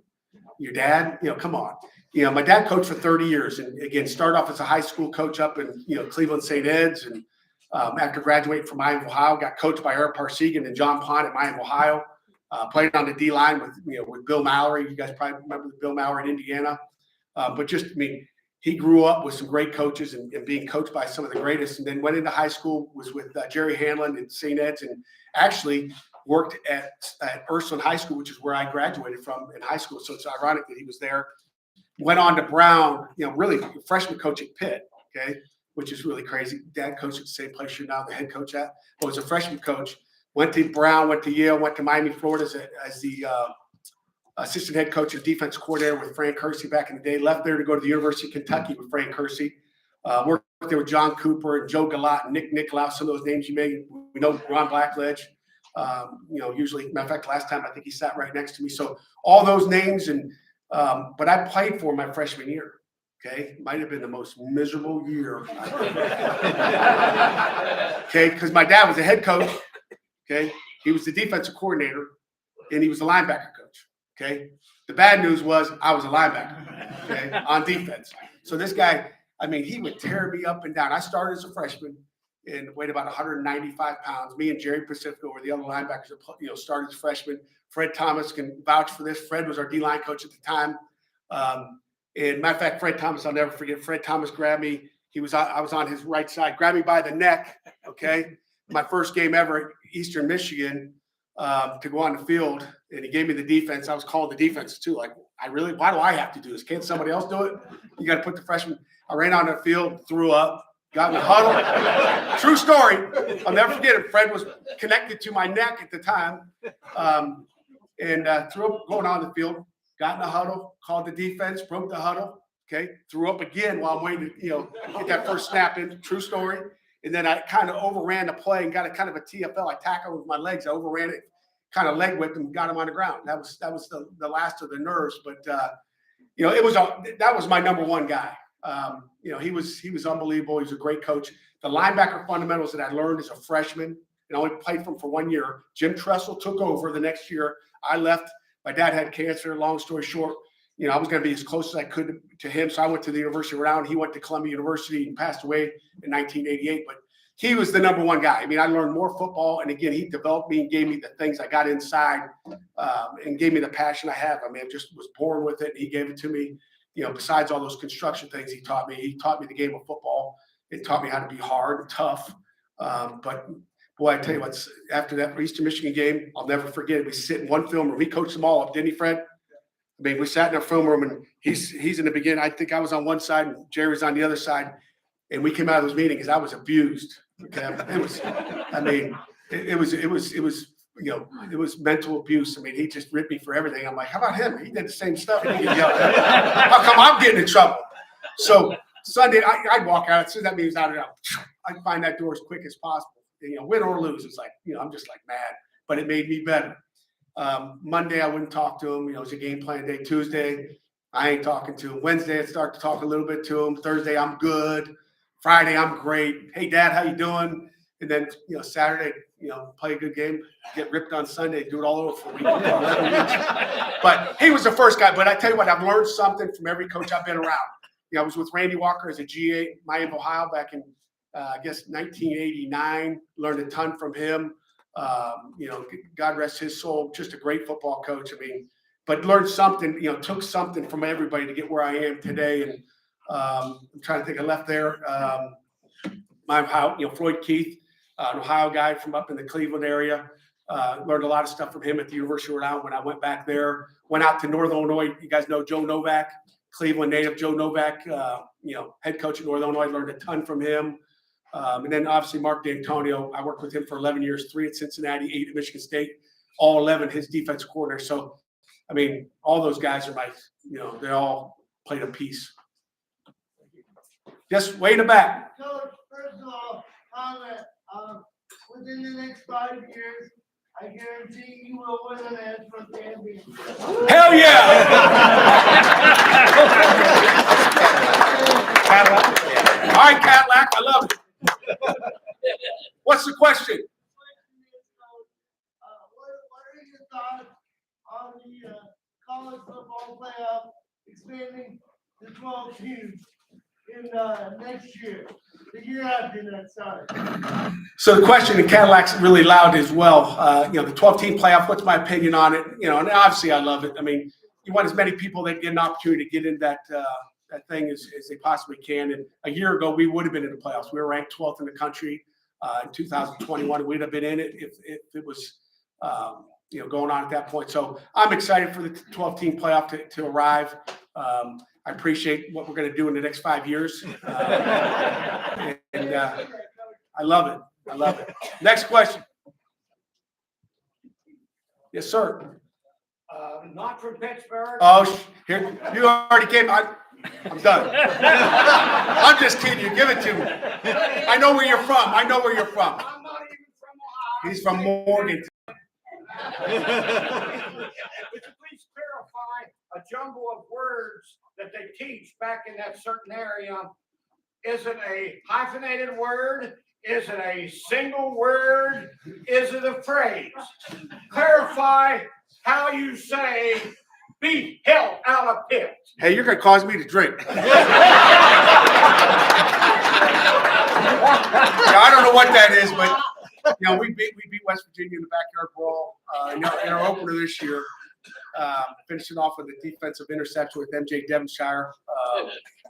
Your dad? Come on. My dad coached for 30 years, and again, started off as a high school coach up in Cleveland St. Ed's, and after graduating from Miami, Ohio, got coached by Eric Parsegan and John Pond at Miami, Ohio. Played on the D line with Bill Mallory. You guys probably remember Bill Mallory in Indiana. But he grew up with some great coaches and being coached by some of the greatest. And then went into high school, was with Jerry Hanlon at St. Ed's. And actually, worked at Ursuline High School, which is where I graduated from in high school. So it's ironic that he was there. Went on to Brown, really freshman coach at Pitt, okay, which is really crazy. Dad coached at the same place you're now the head coach at, but was a freshman coach. Went to Brown, went to Yale, went to Miami, Florida as the assistant head coach and defense coordinator with Frank Kersey back in the day. Left there to go to the University of Kentucky with Frank Kersey. Worked there with John Cooper and Joe Galat and Nick Nicklaus. Some of those names we know Ron Blackledge. Usually, matter of fact, last time I think he sat right next to me. So all those names but I played for my freshman year. Okay, might have been the most miserable year. Okay, because my dad was a head coach. Okay, he was the defensive coordinator, and he was the linebacker coach. Okay, the bad news was I was a linebacker. Okay, on defense. So this guy, he would tear me up and down. I started as a freshman and weighed about 195 pounds. Me and Jerry Pacifico were the other linebackers that started as freshmen. Fred Thomas can vouch for this. Fred was our D-line coach at the time. And matter of fact, Fred Thomas, I'll never forget. Fred Thomas grabbed me. I was on his right side, grabbed me by the neck. Okay, my first game ever at Eastern Michigan to go on the field, and he gave me the defense. I was called the defense too. Like, why do I have to do this? Can't somebody else do it? You got to put the freshman. I ran on the field, threw up, got in a huddle. True story. I'll never forget it. Fred was connected to my neck at the time, and threw up going on the field. Got in a huddle, called the defense, broke the huddle. Okay, threw up again while I'm waiting to get that first snap in. True story. And then I kind of overran the play and got a kind of a TFL. I tackled with my legs. I overran it, kind of leg whipped him, got him on the ground. That was the last of the nerves. But that was my number one guy. He was unbelievable. He was a great coach. The linebacker fundamentals that I learned as a freshman, and I only played for him for 1 year. Jim Tressel took over the next year. I left. My dad had cancer. Long story short, I was going to be as close as I could to him. So I went to the University of Rhode Island. He went to Columbia University and passed away in 1988. But he was the number one guy. I learned more football. And again, he developed me and gave me the things I got inside and gave me the passion I have. I just was born with it. And he gave it to me. Besides all those construction things he taught me the game of football. It taught me how to be hard and tough. But boy, I tell you what, after that Eastern Michigan game, I'll never forget it. We sit in one film room. He coached them all up, didn't he, Fred? We sat in a film room, and he's in the beginning. I think I was on one side, and Jerry's on the other side. And we came out of those meetings because I was abused. Okay, it was mental abuse. He just ripped me for everything. I'm like, how about him? He did the same stuff. He didn't get yelled at. How come I'm getting in trouble? So Sunday, I'd walk out. As soon as that meeting was out, I'd find that door as quick as possible. Win or lose, it's like, I'm just like mad. But it made me better. Monday, I wouldn't talk to him. It was a game plan day. Tuesday, I ain't talking to him. Wednesday, I'd start to talk a little bit to him. Thursday, I'm good. Friday, I'm great. Hey, Dad, how you doing? And then, Saturday, play a good game, get ripped on Sunday, do it all over for a week. 11 weeks. But he was the first guy. But I tell you what, I've learned something from every coach I've been around. I was with Randy Walker as a GA, Miami, Ohio, back in, 1989. Learned a ton from him. God rest his soul. Just a great football coach. But learned something. Took something from everybody to get where I am today. And I'm trying to think. I left there. Floyd Keith, an Ohio guy from up in the Cleveland area. Learned a lot of stuff from him at the University of Rhode Island when I went back there. Went out to Northern Illinois. You guys know Joe Novak, Cleveland native Joe Novak. Head coach at Northern Illinois. Learned a ton from him. And then obviously Mark D'Antonio, I worked with him for 11 years, 3 at Cincinnati, 8 at Michigan State, all 11 his defensive coordinator. So, all those guys are they all played a piece. Just way in the back. Coach, first of all, comment, within the next 5 years, I guarantee you will win an national championship. Hell yeah! All right, Cadillac, I love it. What's the question? What are your thoughts on the college football playoff expanding to 12 teams in next year, the year after that, sorry? So the question in Cadillac's really loud as well. The 12-team playoff, what's my opinion on it? And obviously I love it. You want as many people that get an opportunity to get in that thing as they possibly can. And a year ago, we would have been in the playoffs. We were ranked 12th in the country in 2021. We'd have been in it if it was going on at that point. So I'm excited for the 12-team playoff to arrive. I appreciate what we're going to do in the next 5 years. I love it. I love it. Next question. Yes, sir. Not from Pittsburgh. Oh, here, you already came. I'm done. I'm just kidding you. Give it to me. I know where you're from. I'm not even from Ohio. He's from Morgan. Would you please clarify a jumble of words that they teach back in that certain area? Is it a hyphenated word? Is it a single word? Is it a phrase? Clarify how you say be held out of Pitt. Hey, you're going to cause me to drink. I don't know what that is, but we beat West Virginia in the backyard brawl in our opener this year. Finishing off with a defensive interception with MJ Devonshire,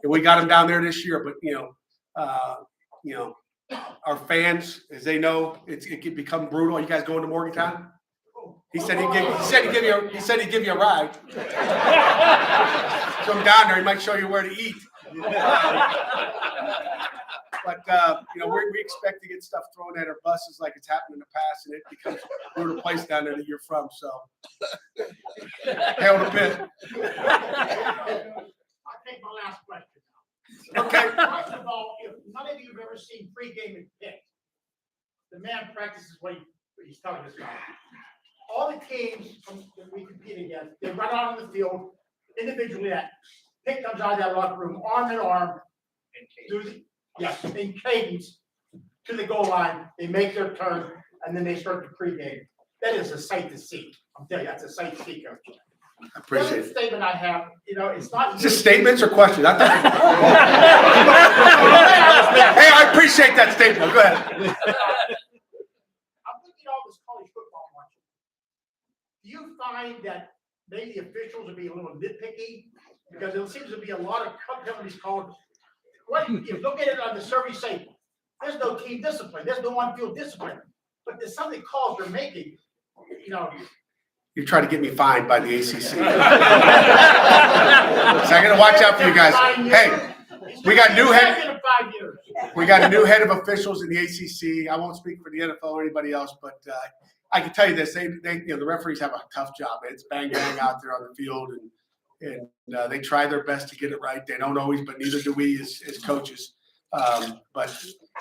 and we got him down there this year. But our fans, as they know, it can become brutal. You guys going to Morgantown? He said he'd give you a ride. Come down there. He might show you where to eat. But we expect to get stuff thrown at our buses like it's happened in the past, and it becomes a brutal place down there that you're from. So, hail to Pitt. I'll take my last question now. Okay. First of all, if none of you have ever seen pregame in Pitt, the man practices what he's telling us about. All the teams that we compete against, they run out on the field individually. That Pitt comes out of that locker room, arm in arm, in cadence to the goal line. They make their turn, and then they start the pregame. That is a sight to see. I'm telling you, that's a sight to see, Coach. I appreciate The other it. statement I have, it's not. Is this statements or questions? Hey, I appreciate that statement. Go ahead. I'm looking at all this college football watching. Do you find that maybe the officials are being a little nitpicky? Because there seems to be a lot of companies called. What if you look at it on the survey, say there's no team discipline, there's no on-field discipline, but there's some of the calls they're making. You're trying to get me fined by the ACC. So I got to watch out for you guys. Hey, we got new head. We got a new head of officials in the ACC. I won't speak for the NFL or anybody else, but I can tell you this: the referees have a tough job. It's bang bang out there on the field, and they try their best to get it right. They don't always, but neither do we as coaches. But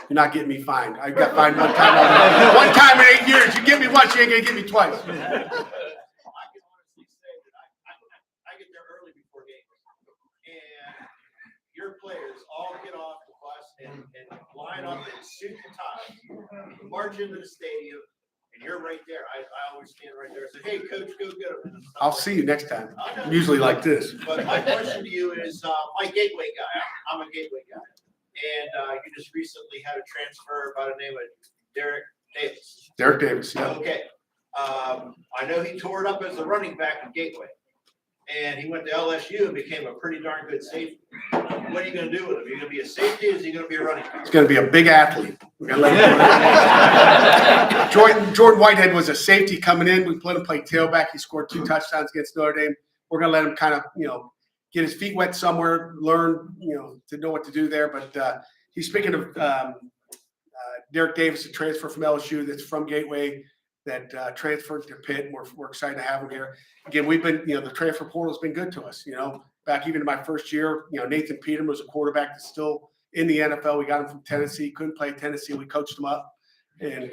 you're not getting me fined. I got fined one time. One time in 8 years. You give me once, you ain't gonna get me twice. I can honestly say that I get there early before games, and your players all get off the bus and line up in suit and tie, march into the stadium, and you're right there. I always stand right there and say, "Hey, coach, go get them." I'll see you next time. I'm usually like this. But my question to you is, my gateway guy. I'm a gateway guy, and you just recently had a transfer by the name of Derek Davis. Derek Davis, yeah. Okay. I know he tore it up as a running back in Gateway, and he went to LSU and became a pretty darn good safety. What are you going to do with him? Are you going to be a safety, or is he going to be a running back? He's going to be a big athlete. We're going to let him Jordan Whitehead was a safety coming in. We let him play tailback. He scored 2 touchdowns against Notre Dame. We're going to let him kind of, get his feet wet somewhere, learn, to know what to do there. But he's speaking of Derek Davis, a transfer from LSU that's from Gateway that transferred to Pitt. We're excited to have him here. Again, we've been, the transfer portal has been good to us. Back even in my first year, Nathan Peterman was a quarterback that's still in the NFL. We got him from Tennessee. Couldn't play at Tennessee. We coached him up and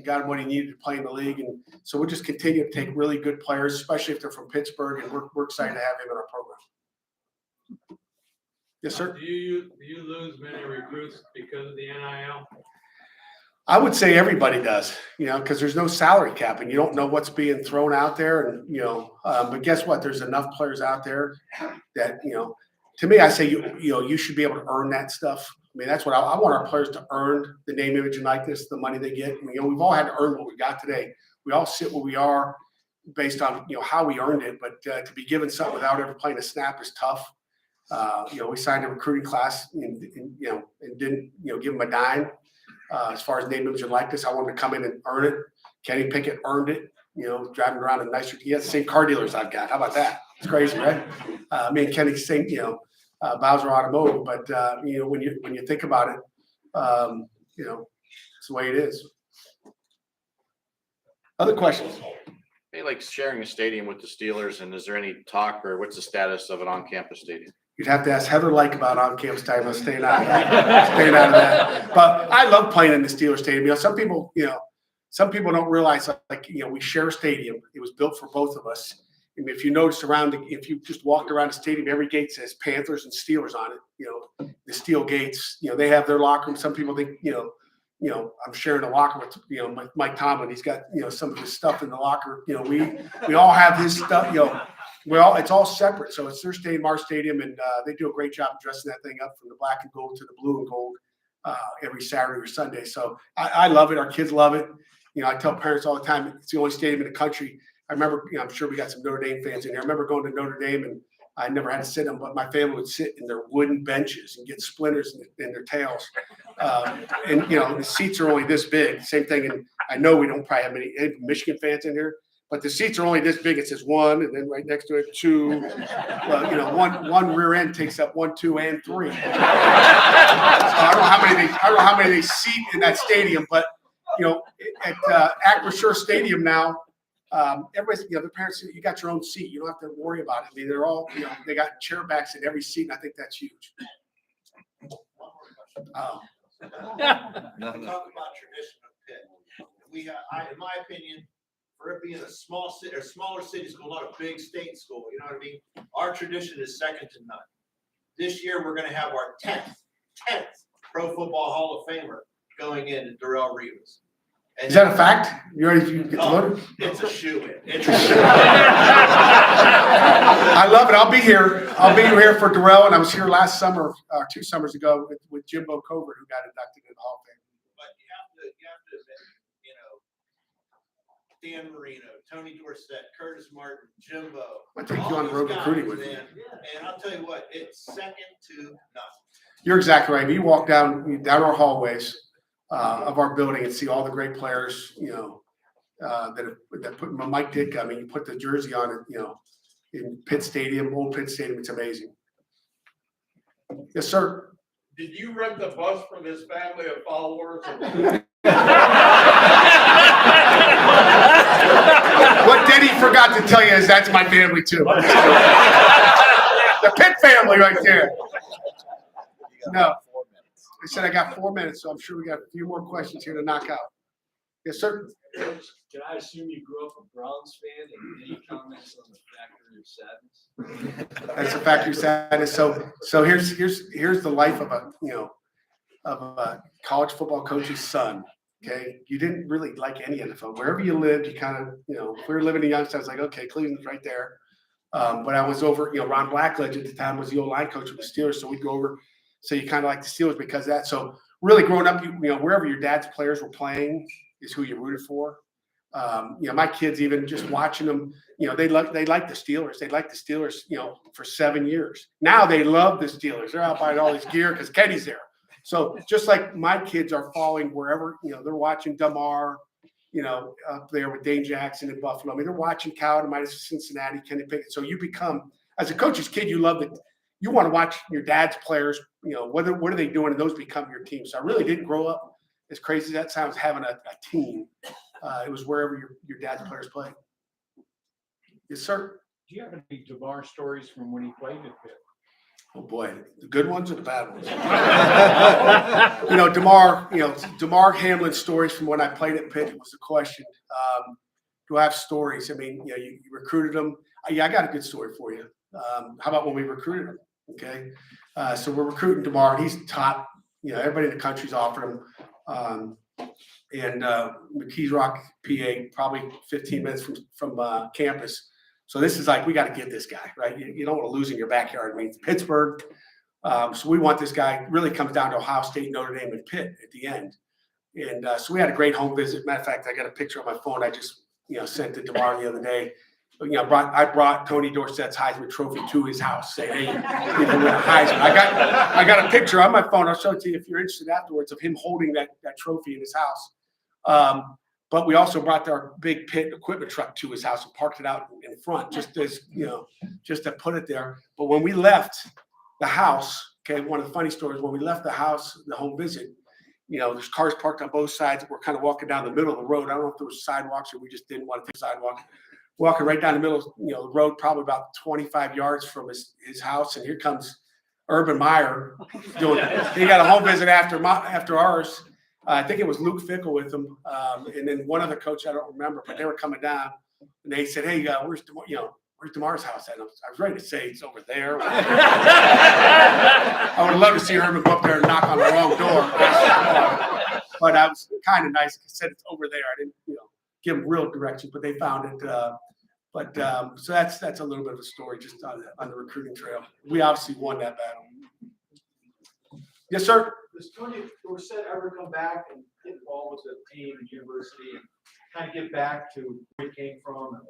got him what he needed to play in the league. And so we'll just continue to take really good players, especially if they're from Pittsburgh. And we're excited to have him in our program. Yes, sir. Do you lose many recruits because of the NIL? I would say everybody does, because there's no salary cap and you don't know what's being thrown out there. And, but guess what? There's enough players out there that, to me, I say, you should be able to earn that stuff. I mean, that's what I want our players to earn the name, image, and likeness, the money they get. We've all had to earn what we got today. We all sit where we are based on, how we earned it. But to be given something without ever playing a snap is tough. We signed a recruiting class and didn't, give them a dime. As far as name, image, and likeness, I wanted to come in and earn it. Kenny Pickett earned it. driving around in nicer, he has the same car dealers I've got. How about that? It's crazy, right? Me and Kenny same, Bowser Automotive, but when you think about it, it's the way it is. Other questions? They like sharing a stadium with the Steelers, and is there any talk or what's the status of an on-campus stadium? You'd have to ask Heather Like about on-campus time. I'm staying out of that. But I love playing in the Steelers stadium. Some people don't realize we share a stadium. It was built for both of us. And if you notice if you just walked around the stadium, every gate says Panthers and Steelers on it. The steel gates. They have their locker room. Some people think I'm sharing a locker with Mike Tomlin. He's got some of his stuff in the locker. We all have his stuff. It's all separate. So it's their stadium, our stadium, and they do a great job dressing that thing up from the black and gold to the blue and gold every Saturday or Sunday. So I love it. Our kids love it. I tell parents all the time, it's the only stadium in the country. I remember, I'm sure we got some Notre Dame fans in here. I remember going to Notre Dame, and I never had to sit them, but my family would sit in their wooden benches and get splinters in their tails. And the seats are only this big. Same thing. And I know we don't probably have many Michigan fans in here, but the seats are only this big. It says 1, and then right next to it 2. Well, one rear end takes up 1, 2, and 3. So I don't know how many they seat in that stadium, but at Acrisure Stadium now, everybody's, the parents, you got your own seat. You don't have to worry about it. I mean, they're all, they got chair backs in every seat, and I think that's huge. Talk about tradition of Pitt. In my opinion, for it being a small city or smaller city school, not a big state school, you know what I mean? Our tradition is second to none. This year, we're going to have our 10th Pro Football Hall of Famer going in to Darrell Rivas. And is that a fact? You get voted? It's a shoe-in. I love it. I'll be here. I'll be here for Darrell, and I was here last summer, 2 summers ago, with Jimbo Covert, who got inducted in the Hall of Fame. But you have to admit, Dan Marino, Tony Dorsett, Curtis Martin, Jimbo. I take you on the road recruiting with me. And I'll tell you what, it's second to none. You're exactly right. You walk down our hallways of our building and see all the great players, that put Mike Ditka. I mean, you put the jersey on it, in Pitt Stadium, old Pitt Stadium. It's amazing. Yes, sir. Did you rent the bus for this family of followers? What Denny forgot to tell you is that's my family too. The Pitt family right there. No. I said I got 4 minutes, so I'm sure we got a few more questions here to knock out. Yes, sir. Can I assume you grew up a Browns fan, and any comments on the factory of sadness? That's a factory of sadness. So here's the life of a college football coach's son. Okay, you didn't really like any NFL. Wherever you lived, you kind of, if we were living in Youngstown, I was like, okay, Cleveland's right there. But I was over, Ron Blackledge at the time was the old line coach of the Steelers, so we'd go over. So you kind of like the Steelers because of that. So really growing up, wherever your dad's players were playing is who you rooted for. My kids, even just watching them, they like the Steelers. They like the Steelers, for 7 years. Now they love the Steelers. They're out buying all this gear because Kenny's there. So just like my kids are following wherever, they're watching Damar, up there with Dane Jackson in Buffalo. I mean, they're watching Cal, minus Cincinnati, Kenny Pickett. So you become, as a coach's kid, you love it. You want to watch your dad's players, what are they doing? And those become your team. So I really didn't grow up, as crazy as that sounds, having a team. It was wherever your dad's players played. Yes, sir. Do you have any DeMar stories from when he played at Pitt? Oh boy, the good ones or the bad ones? DeMar Hamlin's stories from when I played at Pitt was the question. Do I have stories? I mean, you recruited him. Yeah, I got a good story for you. How about when we recruited him? Okay, so we're recruiting DeMar. He's top. Everybody in the country's offered him. And McKees Rock, PA, probably 15 minutes from campus. So this is like, we got to get this guy, right? You don't want to lose in your backyard. I mean, it's Pittsburgh. So we want this guy. Really comes down to Ohio State, Notre Dame, and Pitt at the end. And so we had a great home visit. Matter of fact, I got a picture on my phone. I just, sent to DeMar the other day. I brought Tony Dorsett's Heisman Trophy to his house. Say, hey, you can win a Heisman. I got a picture on my phone. I'll show it to you if you're interested afterwards of him holding that trophy in his house. But we also brought our big Pitt equipment truck to his house and parked it out in front, just as, just to put it there. But when we left the house, okay, one of the funny stories, when we left the house, the home visit, there's cars parked on both sides. We're kind of walking down the middle of the road. I don't know if there was sidewalks or we just didn't want to take sidewalk. Walking right down the middle, the road, probably about 25 yards from his house. And here comes Urban Meyer doing, he got a home visit after ours. I think it was Luke Fickle with him. And then one other coach, I don't remember, but they were coming down and they said, hey, where's DeMar's house at? I was ready to say it's over there. I would love to see Urban go up there and knock on the wrong door. But I was kind of nice. I said it's over there. I didn't, give them real directions, but they found it. So that's a little bit of a story just on the recruiting trail. We obviously won that battle. Yes, sir. Does Tony Dorsett ever come back and get involved with the team and university and kind of get back to where he came from?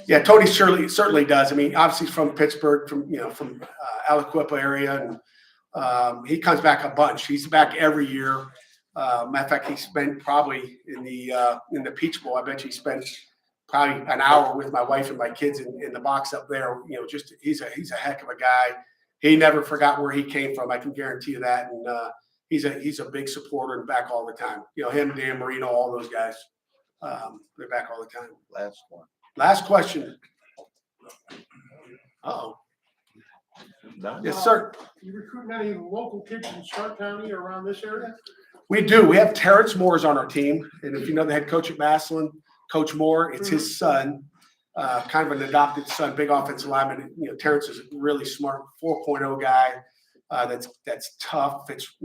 Yeah, Tony certainly does. I mean, obviously from Pittsburgh, from Aliquippa area, and he comes back a bunch. He's back every year. Matter of fact, he spent probably in the Peach Bowl. I bet he spent probably an hour with my wife and my kids in the box up there. Just he's a heck of a guy. He never forgot where he came from. I can guarantee you that. And he's a big supporter and back all the time. Him, Dan Marino, all those guys. They're back all the time. Last question. Uh-oh. No. Yes, sir. You recruiting any local kids from Stark County or around this area? We do. We have Terrence Moore's on our team. And if you know the head coach at Massillon, Coach Moore, it's his son, kind of an adopted son, big offensive lineman. Terrence is a really smart 4.0 guy that's tough, fits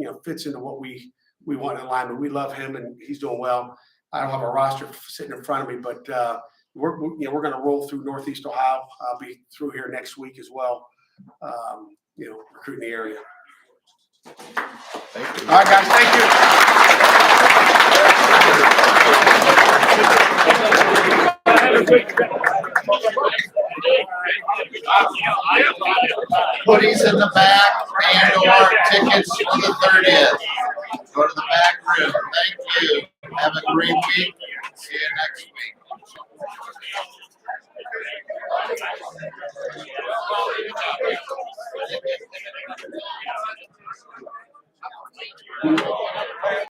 into what we want in lineman. We love him and he's doing well. I don't have a roster sitting in front of me, but we're going to roll through Northeast Ohio. I'll be through here next week as well. Recruiting the area. Thank you. All right, guys. Thank you. Hoodies in the back and/or tickets for the 30th. Go to the back room. Thank you. Have a great week. See you next week.